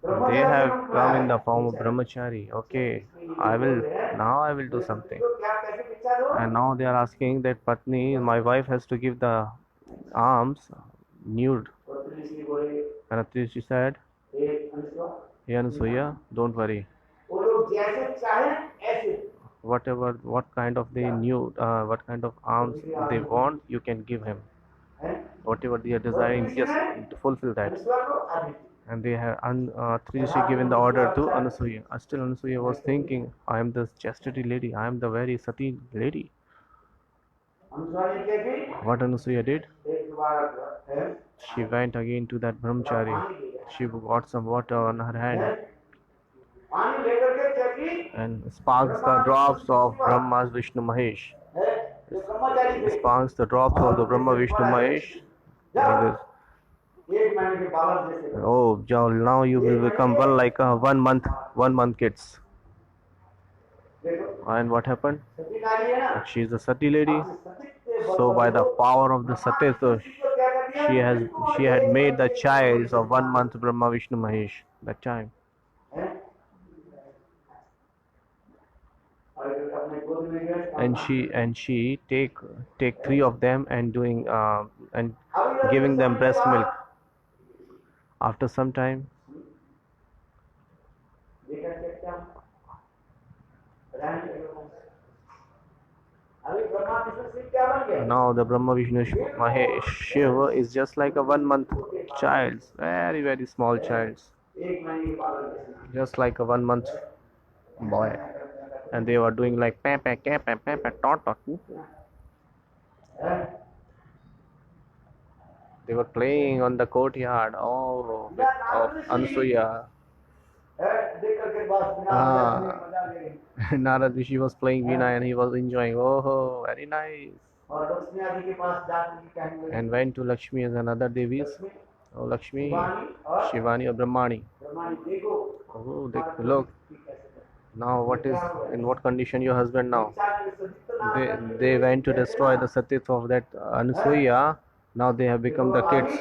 They have come in the form of brahmachari. Okay, I will do something. And now they are asking that Patni, my wife has to give the alms nude. And Atrishi said, hey Anasuya, don't worry. What kind of alms they want, you can give him. Whatever they are desiring, just fulfill that. And they have Trishi given the order to Anasuya. Still Anasuya was thinking, I am the chastity lady, I am the very sati lady. What Anasuya did? She went again to that brahmachari. She got some water on her hand and sparks the drops of Brahma's Vishnu Mahesh. Sparks the drops of the Brahma Vishnu Mahesh. Oh, now you will become one month kids. And what happened? She is a sati lady. So by the power of the sati, so she had made the child of 1 month Brahma Vishnu Mahesh that time. And she take 3 of them and doing and giving them breast milk. After some time, now the Brahma Vishnu Mahesh Shiva is just like a 1 month child, very very small child, just like a 1 month boy. And they were doing like pepe tot. They were playing on the courtyard of Anasuya. देख करके बस बिना Ah. मजा ले रही। Narad Rishi was playing Veena and he was enjoying. Oh, very nice. और लक्ष्मी आदि के पास जाकर के कहने लगी, And went to Lakshmi and another devis. Lakshmi Oh, Lakshmi, Shivani और Shivani or Brahmani. ब्रह्माणी देखो Oh, हमारा look. पति कैसे करता है। Now what is in what condition your husband now? इच्छा के सचित्त नाम They करके they went to कहते destroy ना, the satyatva of that Anasuya. Now they have become the kids.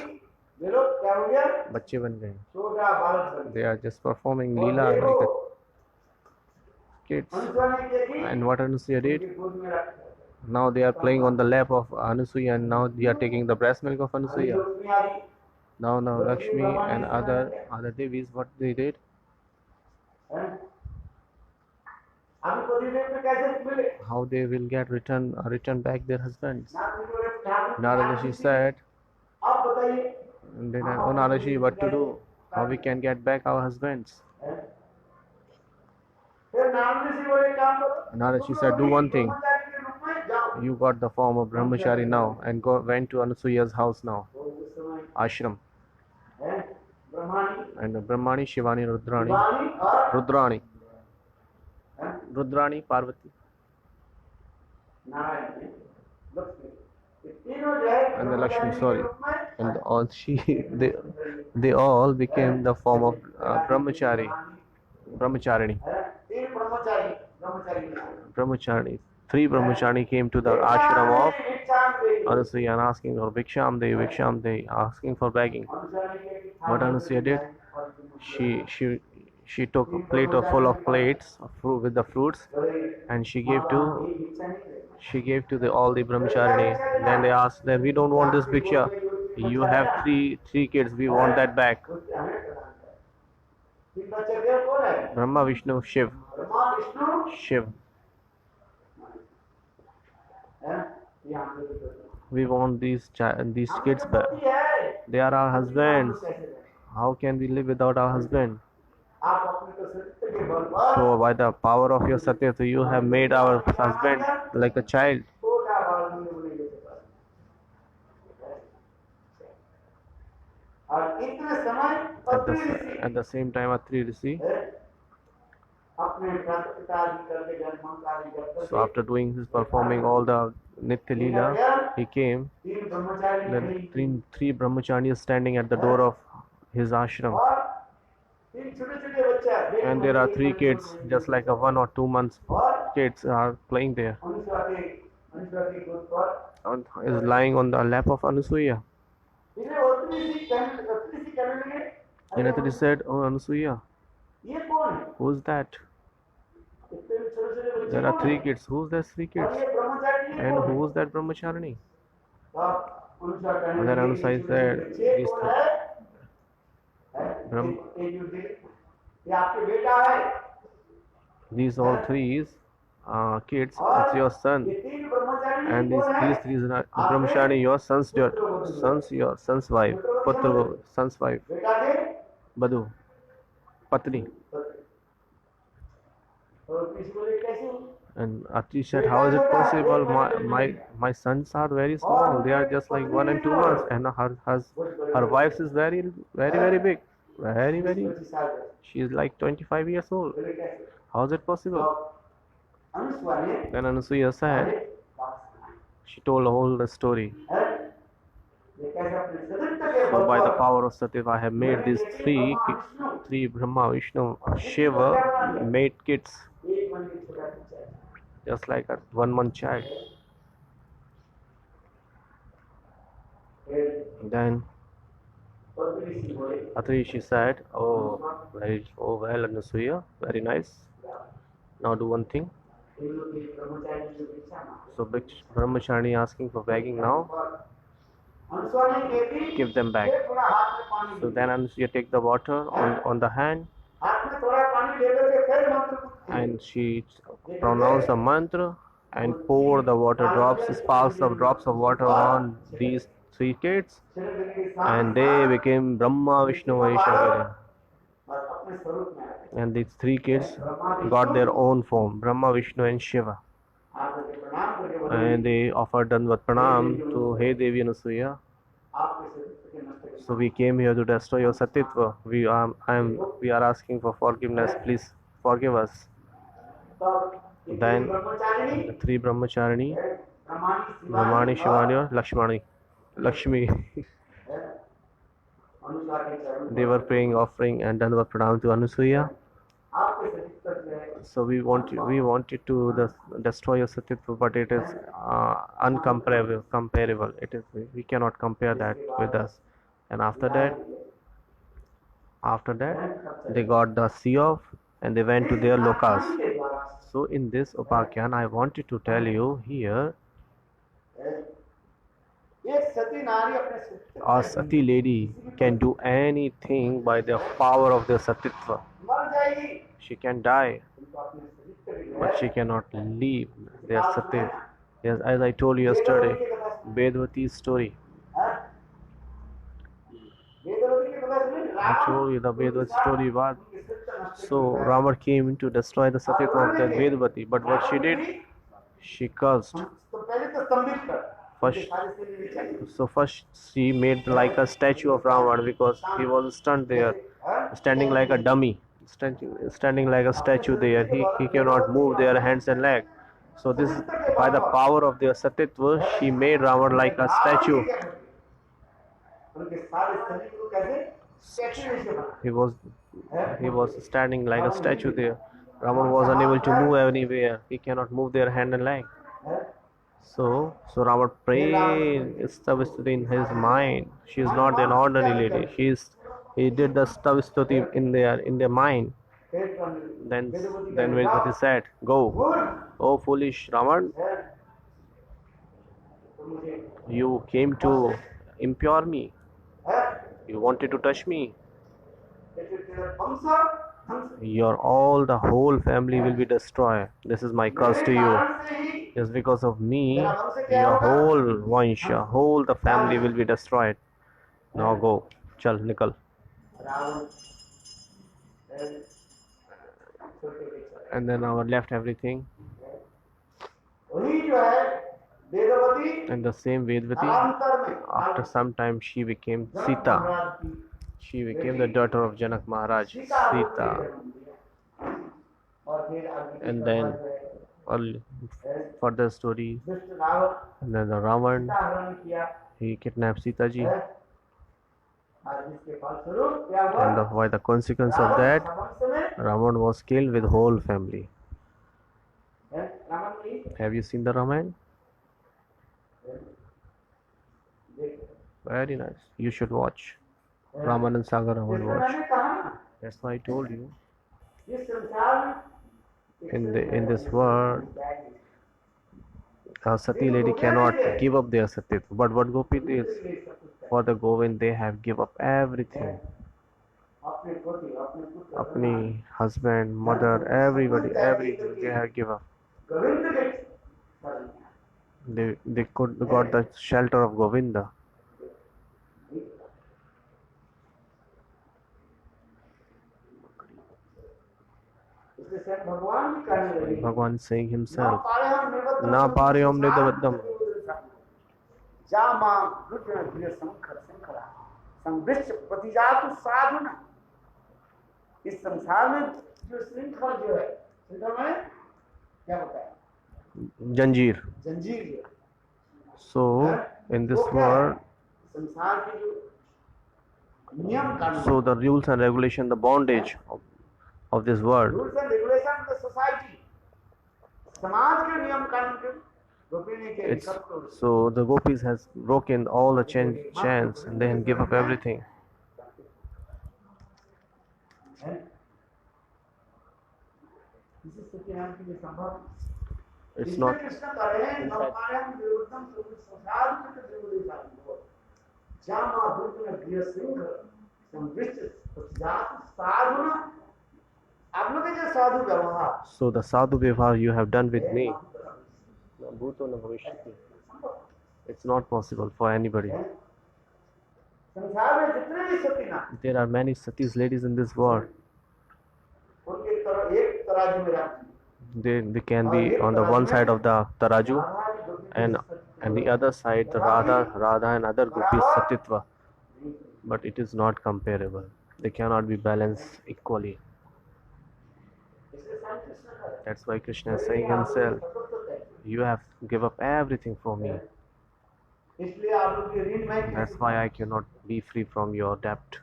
ये लोग क्या हो गया, बच्चे बन गए. छोटा बालक बन They गया। are just performing और leela देखो, like a kids. अनुसुआ ने क्या की, And what Anusuya did? उनकी गोद में रख दिया। Now they are playing on the lap of Anusuya and now they are taking the breast milk of अभी Anusuya. लक्ष्मी आदि Now Lakshmi and other devis, what they did? हैं? अभी पति देव में कैसे मिले, How they will get return back their husbands? Narad ji बोले, Thakur Narad Rishi said, आप बताइए, and then, oh Narad Rishi, what to do? How we can get back our husbands? हैं? फिर नारद जी बोले, काम करो, Narad Rishi said, do one thing. ब्रह्मचारी के रूप में जाओ। You got the form of Brahmachari now and went to Anusuya's house now, तो उस समय ashram. हैं, Brahmani, And Brahmani, Shivani, Rudrani, Shivani और Rudrani, हैं, Rudrani, Parvati, नारायण ने लक्ष्मी, ये तीनों जो है and the Lakshmi, ब्रह्मचारी के sorry. रूप में And all they all became the form of Brahmacharini. हैं, तीन ब्रह्मचारी ब्रह्मचारी Brahmachari. 3 Brahmachari came to the ashram of Anusuya and asking for Viksham Devi, asking for begging. What Anusuya did? She took a plate full of plates of fruit with the fruits and she gave to all the Brahmachari. Then they asked them, we don't want this Viksha. You have three kids, we want that back. Brahma, Vishnu, Shiv. We want these kids back. They are our husbands. How can we live without our husband? So by the power of your Satyatva, you have made our husband like a child. At the same time, Atri Rishi, so after doing his performing all the Nitya Leela, he came. Then three brahmacharis standing at the door of his ashram. And there are 3 kids, just like a 1 or 2 months kids are playing there. And is lying on the lap of Anusuya. And Atri said, oh Anusuya, who's that? There are 3 kids. Who's that 3 kids? And who's that brahmacharini? And then Anusuya said, these all 3 kids, it's your son. And these 3 brahmachari, your son's wife, putra, son's wife, Badhu, Patni. And Atri said, how is it possible? My sons are very small. They are just like 1 and 2 months, and her wife is very big, very. She is like 25 years old. How is it possible? Then Anusuya said, she told all the story. So by the power of Satyava, I have made these three Brahma, Vishnu, Shiva, made kids, just like a 1-month child. Then Atri Rishi said, oh well Anusuya, very nice. Now do one thing. So Brahmachari asking for begging now. Give them back. So then Anusuya take the water on the hand and she pronounced the mantra and pour the water sparks of drops of water on these 3 kids, and they became Brahma, Vishnu, Shankara. And these 3 kids got their own form, Brahma, Vishnu and Shiva. And they offered Dandavat Pranam to Hey Devi Anusuya. So we came here to destroy your Satitva. We are asking for forgiveness. Please forgive us. Then the three brahmacharini, Brahmani, Shivani, or Lakshmi, they were praying, offering, and Dandavat Pranam to Anusuya. So we wanted to destroy your Satitva, but it is comparable. It is, we cannot compare that with us. And after that, they got the sea off and they went to their lokas. So in this Upakyan, I wanted to tell you here, a Sati lady can do anything by the power of their Satitva. She can die, but she cannot leave their Satit. Yes, as I told you yesterday, Vedvati's story. I told you the Vedvati story. What? So Rama came to destroy the Satitva of that Vedvati, but what she did? She cursed. First she made like a statue of Ravana because he was stunned there, standing like a dummy, standing like a statue there. He cannot move their hands and legs. So this, by the power of their Satitva, she made Ravana like a statue. He was standing like a statue there. Ravana was unable to move anywhere. He cannot move their hand and leg. So Ravana prayed Stavisthuti in his mind. She is not an ordinary lady. He did the Stavisthuti in their mind. Then Vedvati said, "Go, oh foolish Ravana, you came to impure me. You wanted to touch me. The whole family will be destroyed. This is my curse to you. Just because of me, your whole Vansha, whole the family will be destroyed. Now go, chal, nikal." And then Ravana left everything. And the same Vedvati, after some time, she became Sita. She became the daughter of Janak Maharaj, Sita. And then further story. And then the Ravan, he kidnapped Sita ji. And by the consequence of that, Ravan was killed with whole family. Have you seen the Ramayana? Very nice. You should watch. Ramanand Sagar Raman watch. That's why I told you. In this world, a Sati lady cannot give up their Satitva. But what Gopi is, for the Govind, they have give up everything. Apni husband, mother, everybody, everything they have give up. They got the shelter of Govinda. Bhagwan saying himself, "Na parayam nidavaddam." इस संसार में जो श्रृंखल जो है, श्रृंखल में क्या होता है? Janjeer. So in this world, so the rules and regulation, the bondage of this world. Rules and regulation of the society. समाज के नियम कानून के गोपी ने के so the gopis has broken all the chants and then give up everything. It's not. So the sadhu vyavahar you have done with me, it's not possible for anybody. There are many satis ladies in this world. They can be on the one side of the taraju, and the other side the Radha and other gopis Satitva. but it is not comparable. They cannot be balanced equally. इसलिए साईं कृष्ण का है। That's why Krishna is saying himself, you have to give up everything for me. इसलिए आप लोग के ऋण मैं That's why I cannot be free from your debt.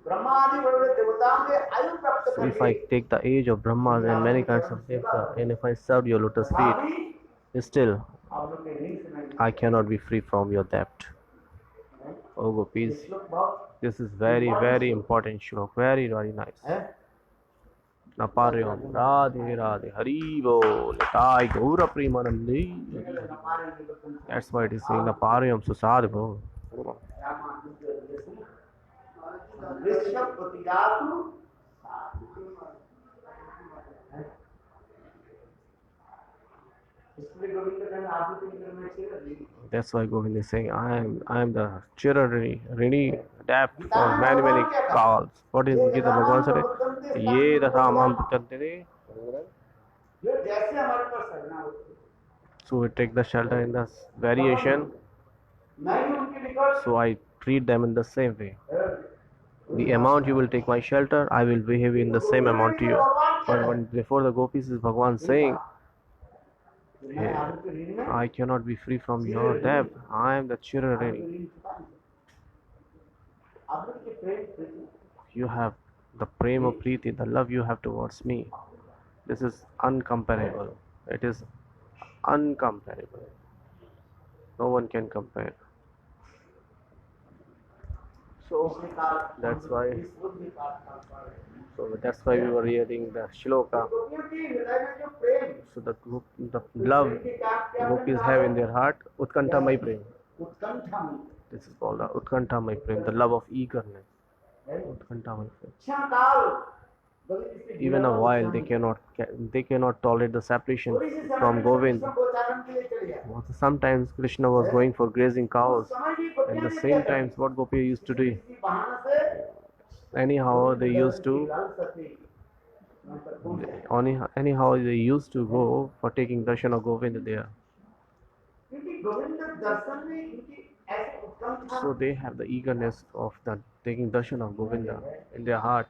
Brahma आदि बड़े बड़े देवताओं के आयु प्राप्त So if I करके take the age of Brahmas and many kinds of devta, and if I serve your lotus feet, still आप लोग के ऋण से मैं I cannot be free from your debt. Oh gopis, श्लोक बहुत this is very very important shlok, very very nice. है Naparyam, Radhe Radhe, Hari Bol, Tai Gaura Premanandi. That's why it is saying Naparyam Susadho. Rishabh प्रतिजातु इसलिए गोविंद का नाम आप लोग के में चाहिए That's why Govind is saying, I am the Chirari, adapt for many calls. What is Gita Bhagavan said? Ye Ratha Amam Putantare. जो जैसे हमारे पास सरना होती So we take the shelter in this variation. नहीं उनके निकट So I treat them in the same way. The amount you will take my shelter, I will behave in the same amount to you. But when before the gopis is Bhagavan saying, मैं आप लोग के ऋण में I cannot be free from your debt. I am the Chirari. आप लोग के प्रेम प्रीति You have the prema priti, the love you have towards me. This is uncomparable. It is uncomparable. No one can compare. So that's why. So that's why we were reading the shloka. So the love gopis have in their heart, Utkanta Mai Prem. उत्कंठा में This is called the Utkanta Mai Prem, the love of eagerness. Utkanta Mai Prem. क्षणकाल Even a while they cannot tolerate the separation from Govind. गोचारण के लिए चले गए Also, sometimes Krishna was going for grazing cows. समय भी At the same times, what Gopi used to do, इसी बहाने से anyhow they used to anyhow they used to go for taking darshan of Govind there. क्योंकि गोविंद दर्शन में इनकी ऐसे उत्कंठा So they have the eagerness of the taking darshan of Govinda in their heart.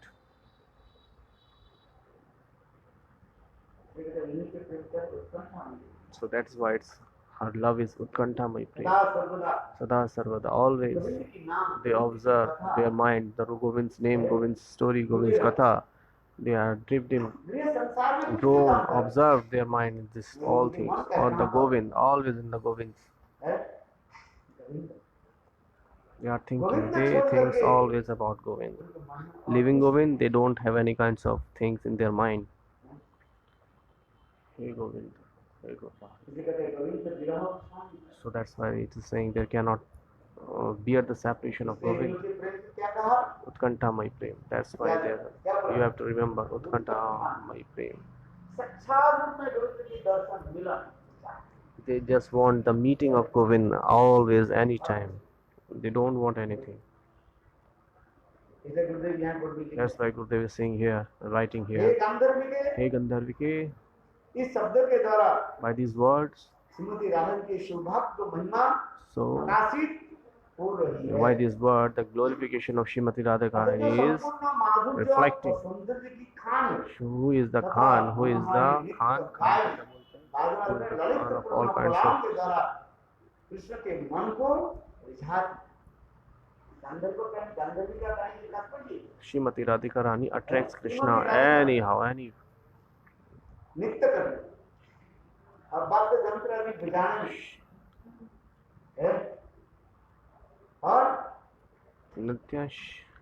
इन्हीं के प्रेम का उत्कंठा में So that's why her love is Utkanta Mai Prem. सदा सर्वदा Sada Sarvada, always गोविंद की नाम they observe their mind, the Govind's name, Govind's story, Govind's katha. They are dripped in, गृह संसार में drawn, observe their mind in this all things. Or the Govind, always in the Govinds. है Govind They are thinking, they think always about Govind. Living Govind, they don't have any kinds of things in their mind. Hey Govind, hey Gopal. इसी कहते हैं गोविंद से विरह स्वामी So that's why it is saying they cannot bear the separation of Govind. के प्रेम से क्या कहा Utkanta Mai Prem. That's why you have to remember Utkanta Mai Prem. साक्षात रूप में गोविंद की दर्शन मिला They just want the meeting of Govind always, anytime. They don't want anything. इसे गुरुदेव यहाँ बोल भी That's why Gurudev is saying here, writing ये here. गांधर्व के Hey Gandharvike, इस शब्द के द्वारा by these words, श्रीमती राधन की सौभाग्य महिमा so प्रकाशित हो रही है by this word, the glorification of Srimati Radharani is संपूर्ण माधुर्य reflecting. और सौंदर्य की Khan Who is the Khan? Who is the Khan? बादल में ललित of all पूर्ण kinds कलाओं of- के द्वारा कृष्ण के मन को रिझा गांधर्व को कहें गांधर्वी का कहें ये तात्पर्य Srimati Radhika Rani attracts Krishna anyhow, any. नित्य करने अब बात यंत्र अभी बजाने में है और नृत्य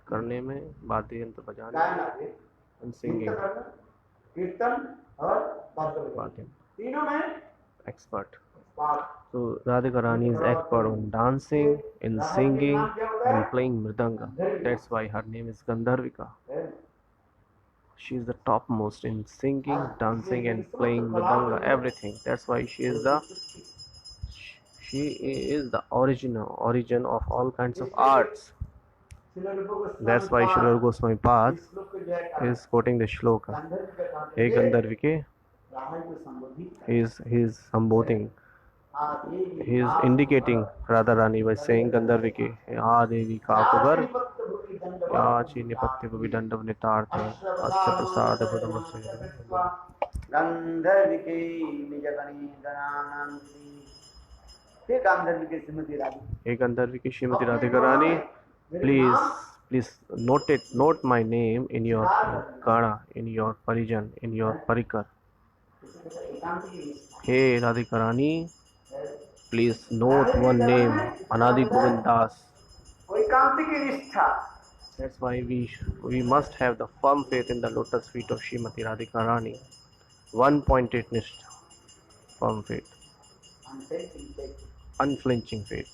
करने में वाद्य यंत्र बजाने गायन आदि and नित्य singing, करना कीर्तन और वाद्य बजाना वाद्य तीनों में expert. पाठ So Radhika Rani is expert on dancing, in singing, and playing mridanga. That's why her name is Gandharvika. है She is the topmost in singing, dancing, and playing mridanga, everything. That's why she is the origin of all kinds of arts. That's why Srila Goswami Pad इस श्लोक को जो है कहा, is quoting the shloka. गांधर्व के काम Hey Gandharvike, Ramayan को संबोधित कर he is sambodhing. Devi He is indicating Radharani by saying Gandharvike, Ah Devi Kakubar, याची निपत्ति विदंडव नितार्थे अस्य प्रसाद प्रथमस्य गंधर्विके निजगणी गणानांति हे गंधर्विके श्रीमती राधिका हे गंधर्विके श्रीमती राधिका रानी please note my name in your gana, in your parijan, in your parikar. Hey Radhika Rani, please note one name, Anadi Govind Das. That's why we must have the firm faith in the lotus feet of Srimati Radhika Rani. One pointed nishtha, firm faith, unflinching faith.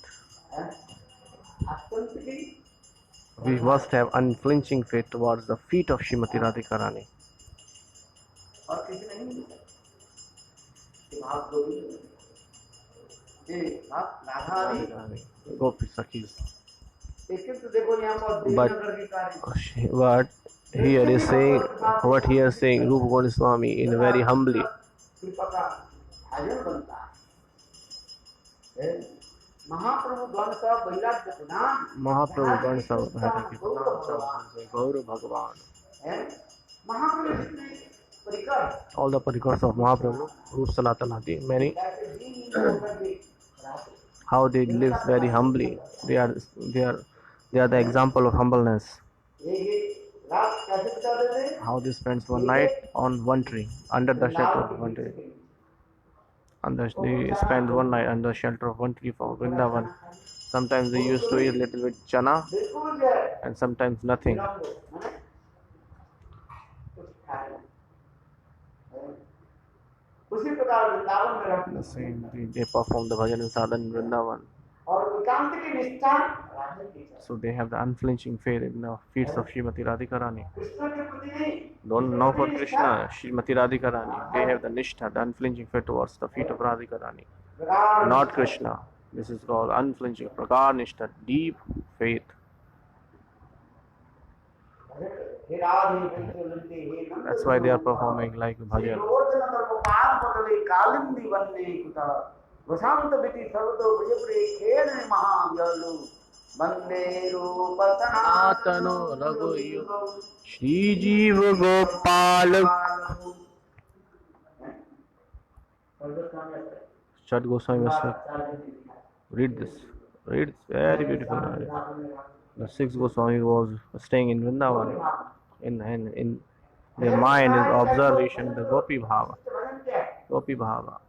We must have unflinching faith towards the feet of Srimati Radhika Rani. Gopi Sakhis. But what here is saying, Rupa Goswami in very humbly. महाप्रभु गण सब वैराग्य प्रदान महाप्रभु गण सब वैराग्य प्रदान गौर भगवान महाप्रभु जितने परिकर all the parikars of Mahaprabhu, Rup Sanatan Adi, many, how they live very humbly. They are the example of humbleness. How they spends one night on one tree, under the shelter of one tree. They spend one night under the shelter of one tree for Vrindavan. Sometimes they used to eat a little bit chana and sometimes nothing. The same they perform the bhajan and sadhana in Vrindavan. So they have the unflinching faith in the feet of Srimati Radhika Rani. Don't know for Krishna, Srimati Radhika Rani. They have the nishtha, the unflinching faith towards the feet of Radhika Rani. Not Krishna. This is called unflinching, prakar nishtha, deep faith. That's why they are performing like bhajan. Atano Raghuyu Shri Jiva Gopal. Chad Goswami read this. Read this very beautiful. The sixth Goswami was staying in Vrindavan. In their mind is observation, the Gopi Bhava. Gopi Bhava.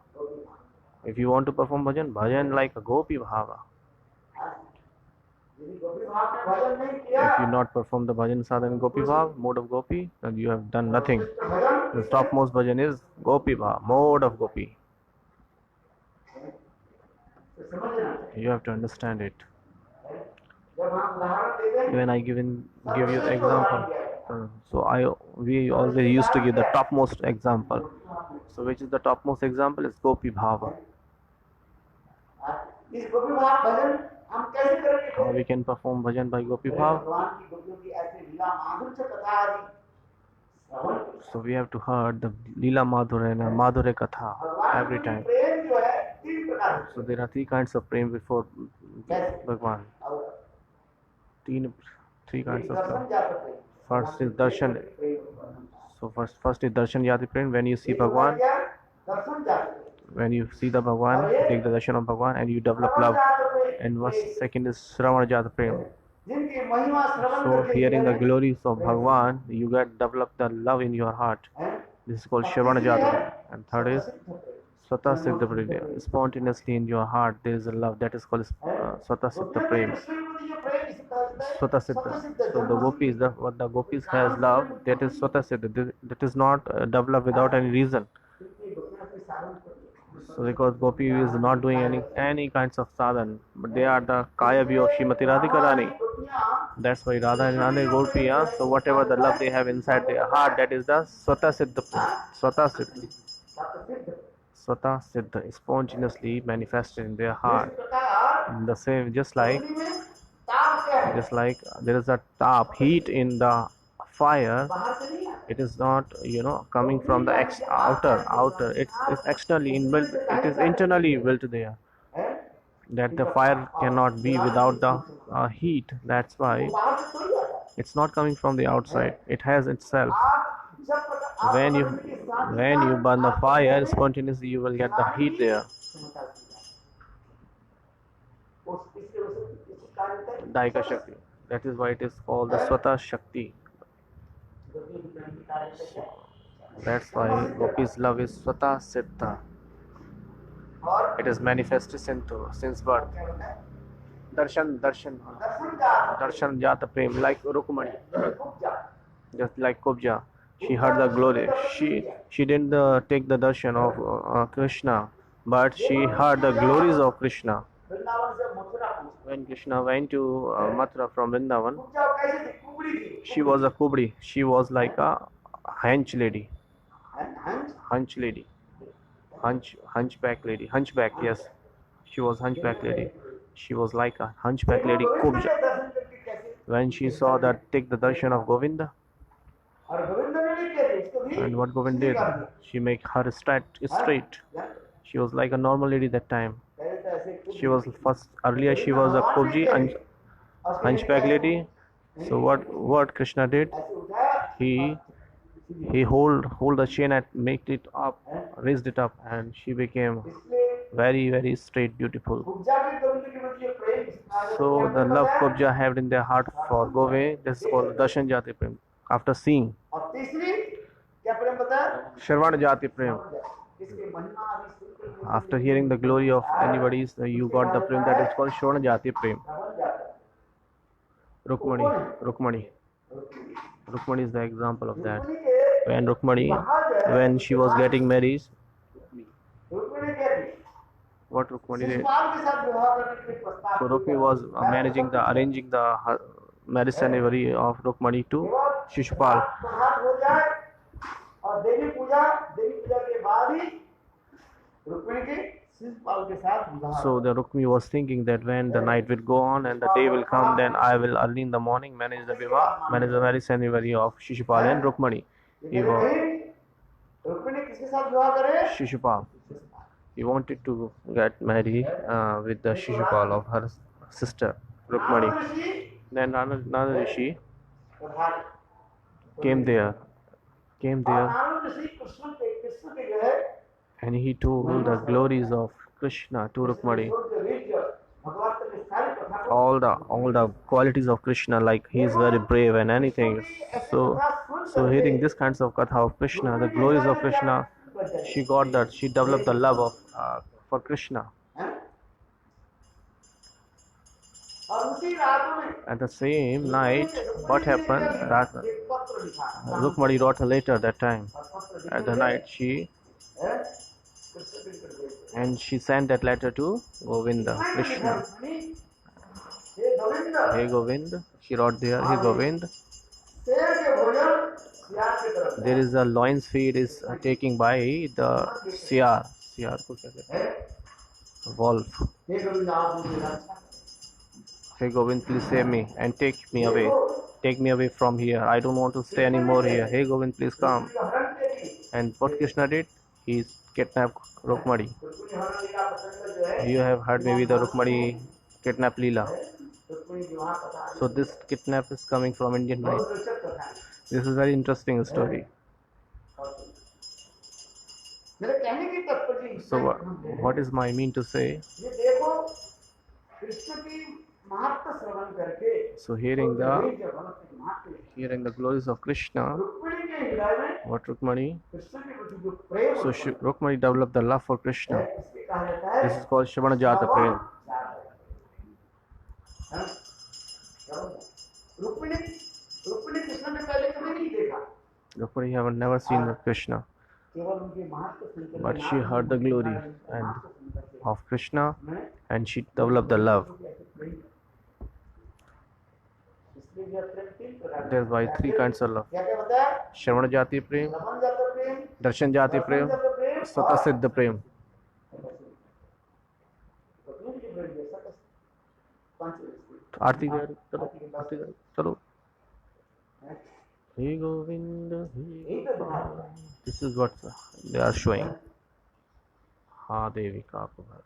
If you want to perform bhajan like a Gopi Bhava. If you not perform the bhajan sadhana Gopi Bhava, mode of Gopi, then you have done nothing. The topmost bhajan is Gopi Bhava, mode of Gopi. You have to understand it. When I give you the example, we always used to give the topmost example. So which is the topmost example? Is Gopi Bhava. How we can perform bhajan by Gopi Bhava? So we have to hear the Leela Madhura and Madhura Katha every time. So there are three kinds of prem before Bhagwan. Three kinds of prem. First is darshan. So first is darshan yati prem. When you see Bhagwan, when you see the Bhagwan, you take the darshan of Bhagwan and you develop love. And second is Shravana Jata Prem. So hearing the glories of Bhagwan, you develop the love in your heart. This is called Shravana Jata. And third is Swata Siddha Prem. Spontaneously in your heart there is a love, that is called Swata Siddha Prem. Swata Siddha. So the gopis, what the gopis has love, that is Swata Siddha. That is not developed without any reason. So because Gopi is not doing any kinds of sadhan, but they are the Kaya view of Srimati Radhika Rani. That's why Radha and Radha Gopi, so whatever the love they have inside their heart, that is the Swata Siddha. Swata Siddha. Swata Siddha, spontaneously manifested in their heart. The same, just like there is a tap, heat in the fire. It is not, coming from the outer. It's externally inbuilt. It is internally built there. That the fire cannot be without the heat. That's why It's not coming from the outside. It has itself. आप जब तक आप When you भगवान के साथ when you burn the आप fire spontaneously, you will get the heat there. Daika Shakti. That is why it is called the Swata Shakti. That's why Gopi's love is Swata Siddha. It is manifested since birth. Darshan Jata Prem, like Rukmani. Just like Kubja. She heard the glory. She didn't take the darshan of Krishna, but she heard the glories of Krishna. When Krishna went to Mathura from Vrindavan, she was a kubri. She was like a hunchback lady. Hunchback, yes. She was hunchback lady. She was like a hunchback lady Kubja. When she saw that take the darshan of Govinda, and what Govind did, she make her straight. She was like a normal lady that time. She was first earlier she was a Kubji and hunchback lady. So what Krishna did? He hold the chain and make it up, raised it up, and she became very straight, beautiful. So the love Kubja had in their heart for Govind, this is called Darshan Jati Prem. After seeing Shravan Jati Prem, after hearing the glory of anybody, you got the prem that is called Shravan Jati Prem. Rukmani is the example of that. When Rukmani, when she was getting married, what Rukmani did? So Rukmani was arranging the marriage ceremony of Rukmani to Shishupal. So the Rukmi was thinking that when the night will go on and the day will come, then I will early in the morning manage the marriage ceremony of Shishupal and Rukmani. Shishupal. He wanted to get married with the Shishupal of her sister Rukmani. Then Nana Rishi came there, and he told the glories of Krishna to Rukmani. All the qualities of Krishna, like he is very brave and anything. So hearing this kinds of katha of Krishna, the glories of Krishna, she got that. She developed the love of for Krishna. At the same night, what happened? That Rukmani wrote a letter that time. At the night, she sent that letter to Govinda, Krishna. Hey Govind, she wrote there. Hey Govind, there is a loin's feed is taking by the Siar ko kya kehte hain? Wolf. Hey Govind, please save me and take me away. Take me away from here. I don't want to stay anymore here. Hey Govind, please come. And what Krishna did? He kidnapped Rukmani. You have heard maybe the Rukmani kidnap Leela. So this kidnap is coming from Indian night. This is a very interesting story. So what is my mean to say? So hearing the glories of Krishna, what Rukmani? So Rukmani developed the love for Krishna. This is called Shravana Jata Prem. Rukmani have never seen Krishna, but she heard the glory of Krishna and she developed the love. There's why three kinds of love: Shravana Jati Prem, Darshan Jati Prem, Swata Siddha Prem. आरती चलो. Hey Govinda, hey Govinda. This is what they are showing. Ha Devi ka Prabha.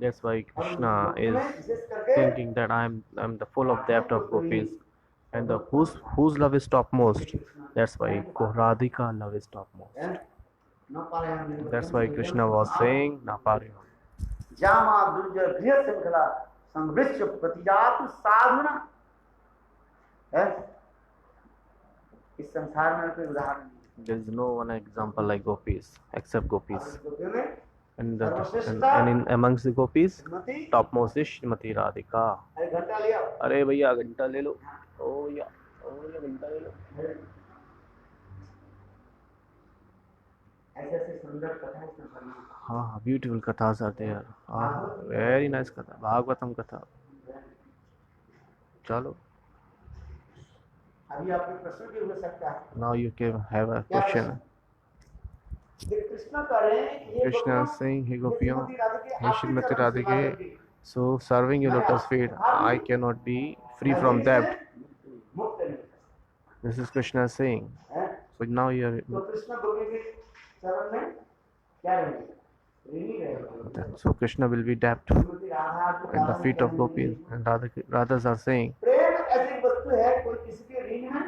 That's why Krishna is विशेष करके thinking that I'm the full of depth of gopis, and the whose love is topmost. That's why Radhika love is topmost. न पारे That's why Krishna was saying Naparyo. Jama दुर्जय गृह श्रृंखला संवृक्ष प्रतिजात साधना है। इस संसार में कोई उदाहरण नहीं। There is no one example like gopis except gopis. गोपियों में And in amongst the gopis, Shrimati topmost is Srimati Radhika. अरे घंटा लिया अरे भैया घंटा ले लो। ओ या घंटा ले लो। ऐसे ऐसे सुंदर कथा इसमें भरी है। हाँ beautiful kathas are there. Very nice katha. Bhagavatam katha. चलो. अभी आपके प्रश्न भी हो सकता है। Now you can have a question. Krishna कह रहे हैं ये Krishna is saying, "Hey Gopiyon, hey Srimati Radhike, so serving your lotus feet, I cannot be free from debt." मुक्त नहीं This is Krishna saying. है। So now you are. तो कृष्ण गोपी के चरण में क्या रहेंगे? ऋणी रहेंगे। So Krishna will be debt Shrimati Radha को at the feet of gopis, and Radhas are saying. प्रेम ऐसी वस्तु है कोई किसी के ऋण में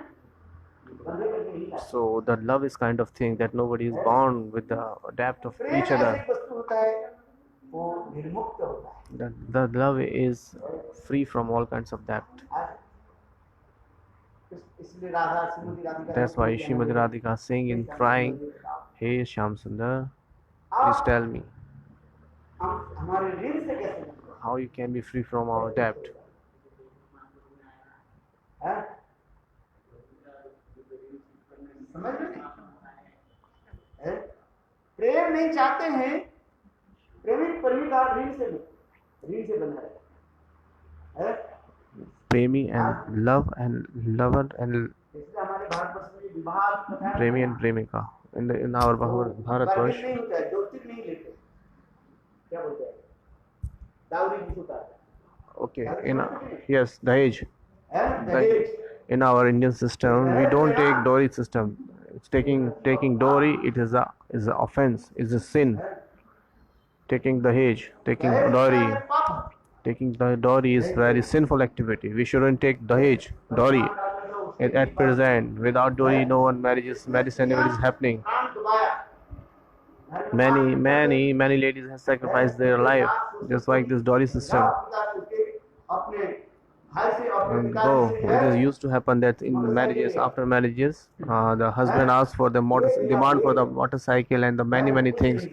बंधे करके नहीं लाता। So the love is kind of thing that nobody is born with the debt of Prem each ऐसी other. वस्तु होता है वो निर्मुक्त होता है। The love is free from all kinds of debt. इसलिए Radha Shrimati Radhika That's why Srimati Radhika is saying in crying, "Hey Shyam Sundar, please tell me हम हमारे ऋण से कैसे मुक्त हो? how you can be free from our debt." हैं? समझ रहे हैं? प्रेम नहीं चाहते हैं, प्रेमी प्रेमिका ऋण से बंधा है। Premi and love and lover and इसलिए हमारे भारतवर्ष में विवाह की प्रथा है। Premi and Premika in our Bharatvarsh. नहीं होता है, ज्योतिष नहीं लेते, क्या बोलते हैं, दावरी नहीं होता है। Okay, yes, Dahej. हैं? दहेज In our Indian system, we don't take dowry system. It's taking dowry. It is a offense. It's a sin. Taking Dahej, taking dowry. पाप Taking the dowry is very sinful activity. We shouldn't take dahej, dowry. At present, without dowry, no one marriage anywhere is happening. प्राण डुबाया। Many ladies have sacrificed their life just like this dowry system. अपने भाई से अपने And पिता से it is used to happen that in marriages, after marriages, the husband asks for the demand for the motorcycle and the many things.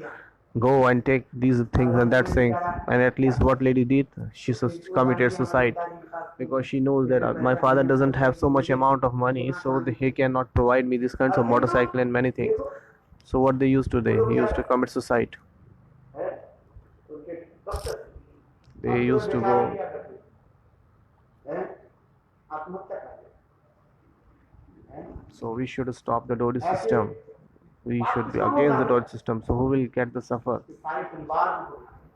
Go and take these things and that thing. And at least what lady did, she committed suicide because she knows that my father doesn't have so much amount of money, so he cannot provide me these kinds of motorcycle and many things. So what they used to do, he used to commit suicide. They used to go. So we should stop the dowry system. We should be against the dowry system. So who will get the suffer?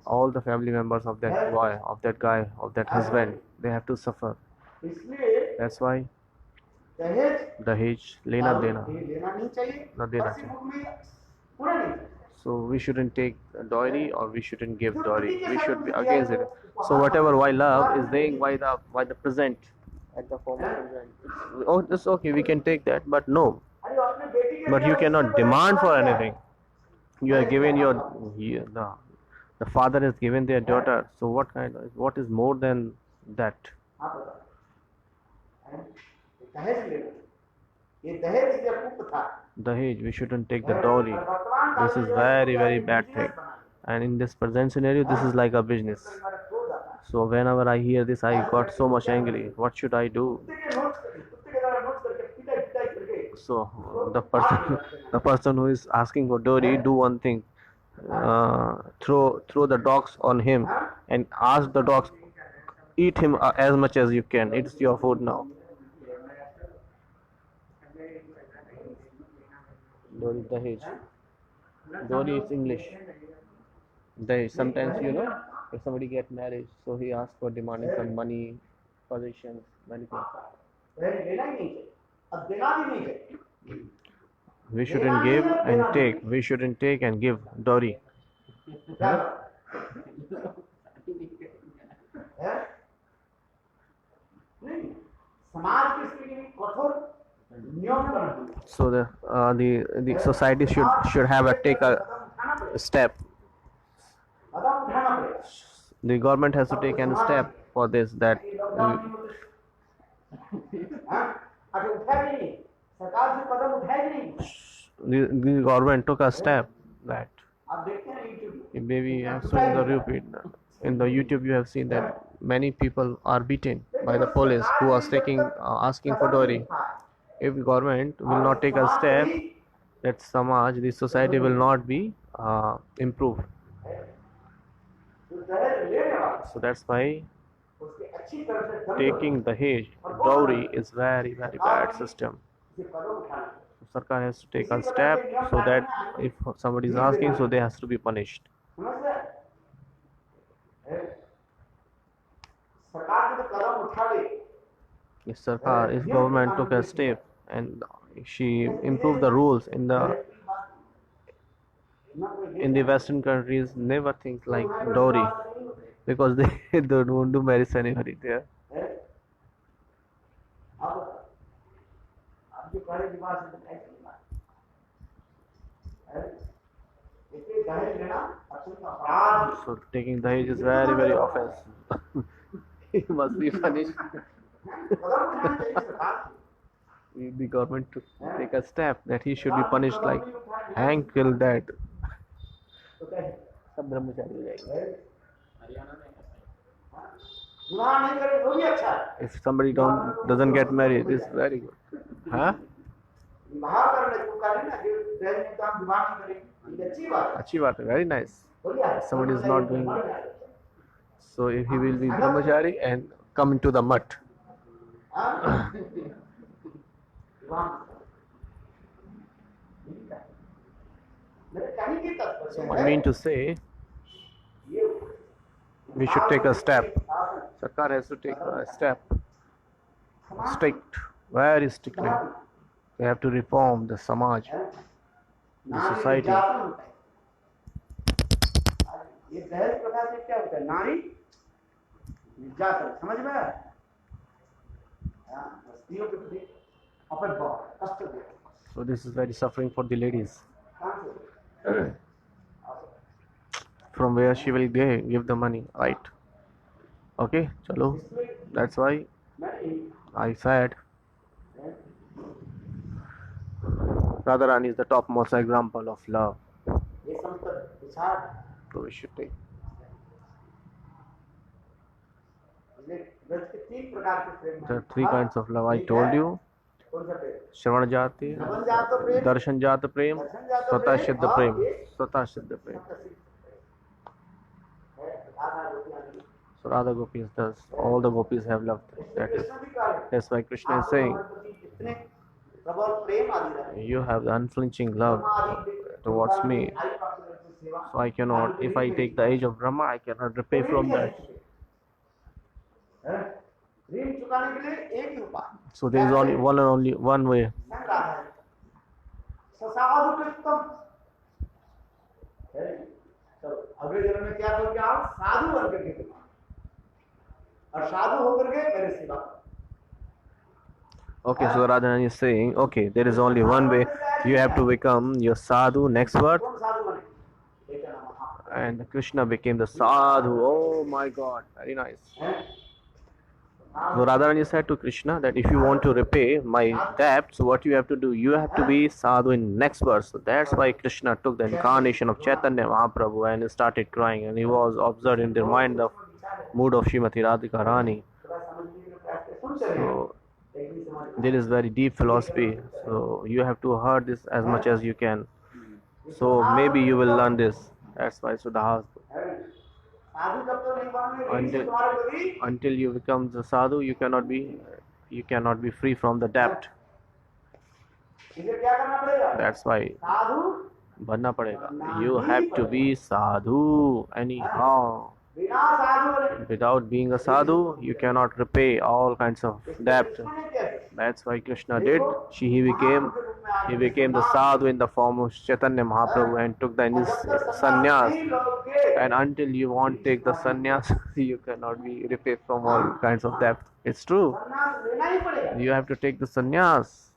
All the family members of that boy, of that guy, of that husband, they have to suffer. That's why Dahej lena dena, na dena chahiye. So we shouldn't take dowry or we shouldn't give dowry. We should be against it. So whatever why love is saying why the present at the form of present. It's okay, we can take that, but no. But you cannot demand for anything. You are given the father has given their daughter. So what is more than that? Dahej, we shouldn't take the dowry. This is very bad thing. And in this present scenario, this is like a business. So whenever I hear this, I got so much angry. What should I do? So the person who is asking for dowry, do one thing: throw the dogs on him and ask the dogs, eat him as much as you can. It's your food now. Dowry, Dahej. Dowry is English. Dahej. Sometimes if somebody get married, so he asks for demanding some money, possessions, many things. We shouldn't give and take. We shouldn't take and give dowry. समाज के इसके लिए कठोर नियम बना दिए। So the society should have take a step. कदम उठाना पड़ेगा। The government has to take a step for this, that ये लॉकडाउन नहीं होते। हाँ, अगर उठाएगी नहीं, सरकार से कदम उठाएगी नहीं। the government took a step that आप देखते हैं YouTube maybe you have seen the repeat in the YouTube, you have seen that many people are beaten by the police who are asking for dowry. If government will not take a step, that samaj, the society will not be improved. जो दहेज लेने वाला So that's why उसके अच्छी तरह से दंड taking dahej, dowry is very bad system. से कदम उठाना। Sarkar has to take a step so that if somebody is asking, so they has to be punished. समझ रहे हैं? सरकार ने तो कदम उठा ली। If Sarkar, if government took a step and she improved the rules in the Western countries, never think like dowry, because they don't do marriage ceremony there. अब जो कहे विवाह से ऐसी बात है। इसलिए दहेज लेना अत्यंत अपराध है। So taking dahej is very offensive. He must be punished. कदम उठाना चाहिए सरकार को। The government to take a step that he should be punished like hang till that. तो कहे सब ब्रह्मचारी हो जाएंगे. विवाह नहीं करे वो भी अच्छा है। If somebody doesn't get married, it's very good. Huh? विवाह करने को करें ना, जो दहेज में काम विवाह नहीं करें, ये अच्छी बात है। अच्छी बात है, very nice. बढ़िया है। Somebody is not doing so if he will be brahmachari and come into the mutt. हाँ? विवाह मेरे कहने की तात्पर्य I है mean to say, ये we should take a step. Sarkar has to take a step. Strict, very strictly. They have to reform the samaj, the society. ये दहेज प्रथा से क्या होता है? नारी निर्यातन, समझ में आया? स्त्रियों के प्रति अपमान, कष्ट देना। So this is very suffering for the ladies. From where she will give the money, right? Okay, chalo. That's why I said Radharani is the topmost example of love. ये संस्कृत विचार So we should take. व्रत के तीन प्रकार के प्रेम The three kinds of love I told you. कौन सा प्रेम? श्रवण जाति, श्रवण जात प्रेम, दर्शन जात प्रेम, स्वतः सिद्ध प्रेम, स्वतः सिद्ध प्रेम. So Radha Gopis does. All the gopis have loved. That's why Krishna is saying, प्रबल प्रेम आदि रहे। you have the unflinching love towards me. So I cannot, if I take the age of Brahma, I cannot repay from that. ऋण चुकाने के लिए एक ही उपाय, So there is only one way. संग्रह है। ससाधु कृतम। चलो अगले जन्म में क्या करोगे आप? साधु बन करके दिखाओ, और साधु होकर के मेरे सेवा करो। Okay, so Radharani is saying, okay, there is only one way. You have to become your sadhu next birth. कौन साधु बने? एक नाम महाप्रभु। And Krishna became the sadhu. Oh my God, very nice. So Radharani said to Krishna that if you want to repay my debts, what you have to do, you have to be sadhu in next birth. So that's why Krishna took the incarnation of Chaitanya Mahaprabhu and started crying, and he was observed in the mind of mood of Srimati Radhika Rani. So there is very deep philosophy. So you have to hear this as much as you can. So maybe you will learn this. That's why Sudhas. साधु जब तो नहीं बनोगे, ऋण तुम्हारे प्रति Until you become the sadhu, you cannot be free from the debt. इसे क्या करना पड़ेगा? That's why साधु बनना पड़ेगा. You have to be sadhu anyhow. बिना साधु बने Without being a sadhu, you cannot repay all kinds of debt. Krishna ने क्या किया? That's why Krishna did. He became He became the sadhu in the form of Chaitanya Mahaprabhu and took the sannyas. And until you won't take the sannyas, you cannot be repay from all kinds of debt. It's true. संन्यास लेना ही पड़ेगा। You have to take the sannyas.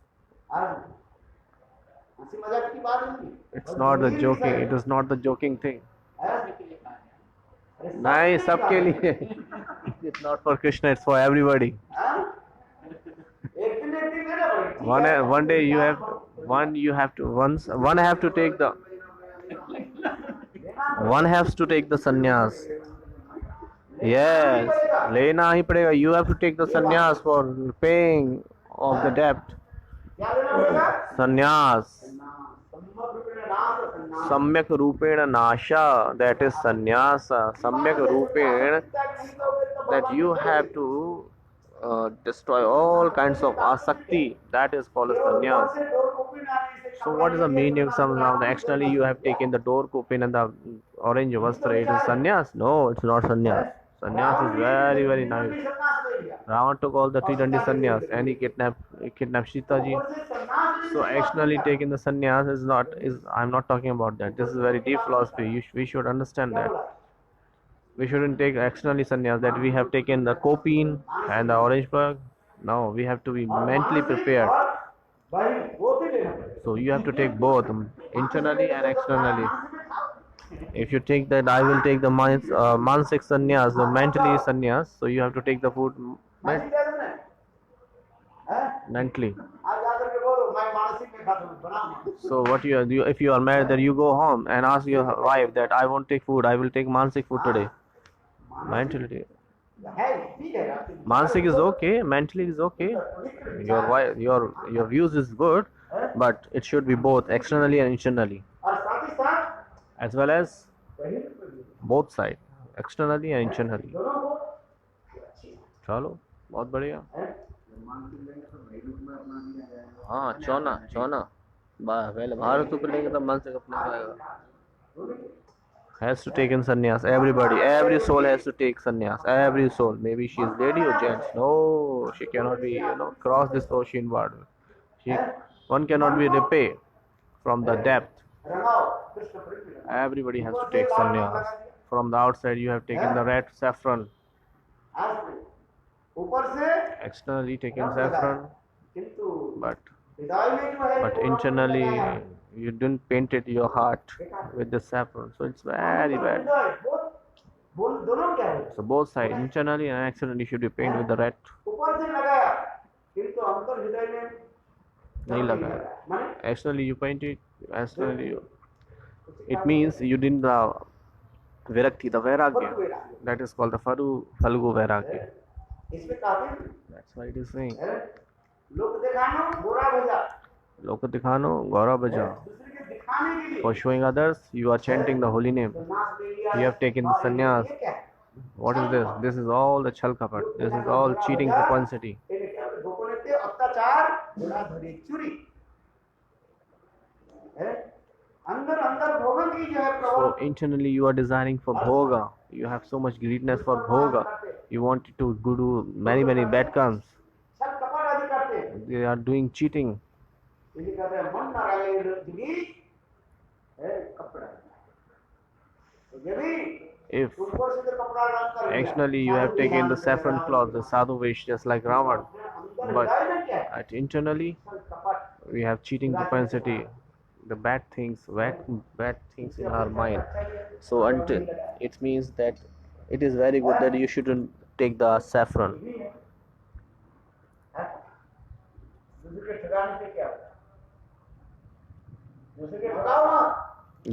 हंसी मजाक की बात नहीं। It's not the joking. It is not the joking thing. नहीं सबके लिए. It's not for Krishna. It's for everybody. एक दिन लेना पड़ेगा। One day you have to take the one has to take the sannyas. Yes, लेना ही पड़ेगा. You have to take the sannyas for paying of the debt. क्या लेना पड़ेगा? Sannyas. सम्यक रूपेण नाश। Samyak rupena nasha, that is sannyasa. Samyak rupena, that you have to destroy all kinds of asakti, that is called as sannyas. So what is the meaning of some now? Externally you have taken the door kopin and the orange vastra, it is sannyas? No, it's not sannyas. Sannyas is very, very nice. Ravan took all the 320 sannyas and he kidnapped Sita ji. So externally taking the sannyas I'm not talking about that. This is very deep philosophy. We should understand that. We shouldn't take externally sannyas, that we have taken the kopin and the orange bug. No, we have to be mentally prepared. So you have to take both, internally and externally. If you take that, I will take the mansik sannyas, the mentally sannyas. So you have to take the food mentally. So what you do, if you are married, then you go home and ask your wife that I won't take food, I will take mansik food today. Mentally. Mansik is okay, mentally is okay. Your wife, your views is good, but it should be both externally and internally, as well as both side, externally and internally. चलो बहुत बढ़िया. हाँ चौना पहले भारत ऊपर लेंगे तब मन से अपने आएगा. Has to take in sannyas. Every soul has to take sannyas. Every soul. Maybe she is lady or gents. No, she cannot be, cross this ocean border. One cannot be repay from the depth. Everybody has to take sannyas. From the outside, you have taken the red saffron. Externally taken saffron, but internally you didn't paint it your heart with the saffron, so it's very bad. So both sides, internally and externally, should be painted with the red. नहीं लगाया. Externally you paint it, externally it means you didn't virakti, the vairagya. That is called the falgu vairagya. That's why it is saying Loka dikhano Gaura Bhaja. For showing others, you are chanting the holy name. You have taken the sannyas. What is this? This is all the chal kapat. This is all cheating propensity. So internally you are desiring for bhoga. You have so much greediness for bhoga. You want to do many bad karmas. They are doing cheating. If externally you have taken the saffron cloth, the sadhu wish, just like Ravan, but internally we have cheating propensity, the bad things in our mind. So until it means that it is very good that you shouldn't take the saffron.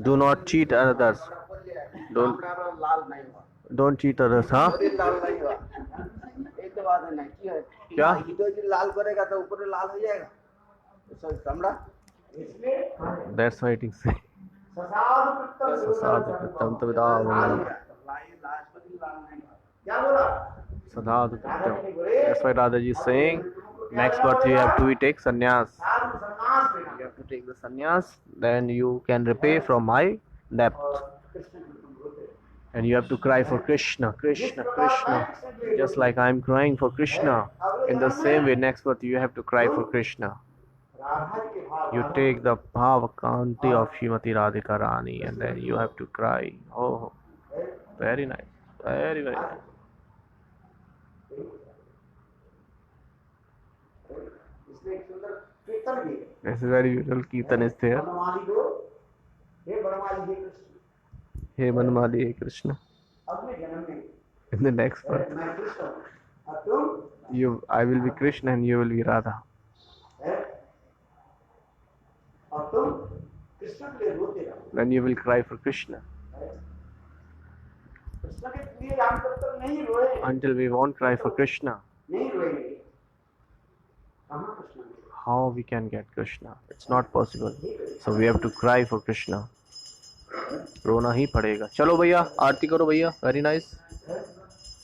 Do not cheat others. Don't cheat others, huh? क्या? That's why it is saying. That's why Radhaji is saying, next birth you have to take sannyas. You have to take the sannyas, then you can repay from my debt. And you have to cry for Krishna, Krishna, Krishna. Just like I am crying for Krishna. In the same way, next birth you have to cry for Krishna. Radha ji के भाव You take the Bhavakanti of Srimati Radhika Rani and then you have to cry. Oh, very nice. Very, very nice. इसमें एक सुंदर कीर्तन भी है। This is very beautiful. Kirtan is there. Banawali को हे बनवाली हे Krishna Hey Manmali, hey Krishna. अगले जन्म में In the next birth, मैं कृष्ण हूँ और तुम I will be Krishna and you will be Radha. और तुम कृष्ण के लिए रोते रहो। Then you will cry for Krishna. Krishna के लिए हम जब तक नहीं रोए Until we won't cry for Krishna, नहीं रोएंगे कहाँ कृष्ण मिलेगा? how we can get Krishna? It's not possible. So we have to cry for Krishna. रोना ही पड़ेगा. चलो भैया आरती करो भैया. Very nice.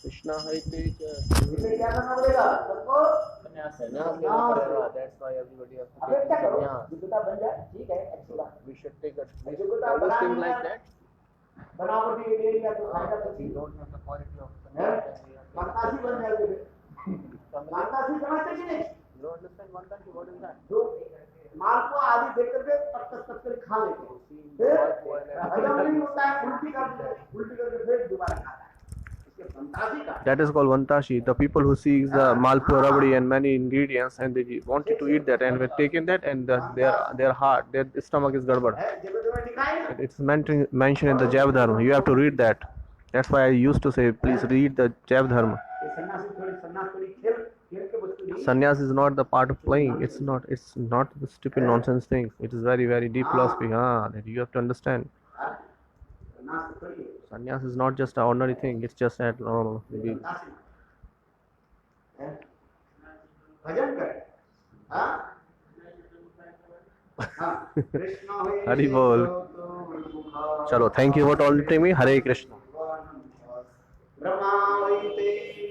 Krishna hai teja. इसे क्या करना पड़ेगा सबको? Sannyas लेना पड़ेगा. That's why everybody has to अबे take क्या करो sannyas. योग्यता बन जाए ठीक है अच्छी बात We should take a योग्यता always think बनानी like है that. बनावटी ले लिया तो फायदा तो We ठीक don't have the quality of है sannyas. मनतासी बन जाएगी मनतासी समझते कि नहीं You don't understand one country. What is that? जो माल को आदि देख करके पट कर खा लेते हैं फिर हजम नहीं होता है उल्टी करके फिर दोबारा खाता है इसके फंतासी का That is called vantashi. The people who seek the malpua, rabdi, and many ingredients, and they wanted to eat that, and were taken that, and their heart, their stomach is garbad. है जगत में लिखा है It's mentioned in the Jav Dharma. You have to read that. That's why I used to say, please read the Jav Dharma. ये सन्यास थोड़ी खेल खेल के वस्तु नहीं Sannyas is not the part of playing. It's not the stupid nonsense things. It is very, very deep philosophy. That you have to understand. सन्यास थोड़ी है Sannyas is not just an ordinary thing. It's just that maybe फंतासी है भजन करे हाँ हाँ Krishna Hari Bol. Chalo, thank you for telling me. Hare Krishna.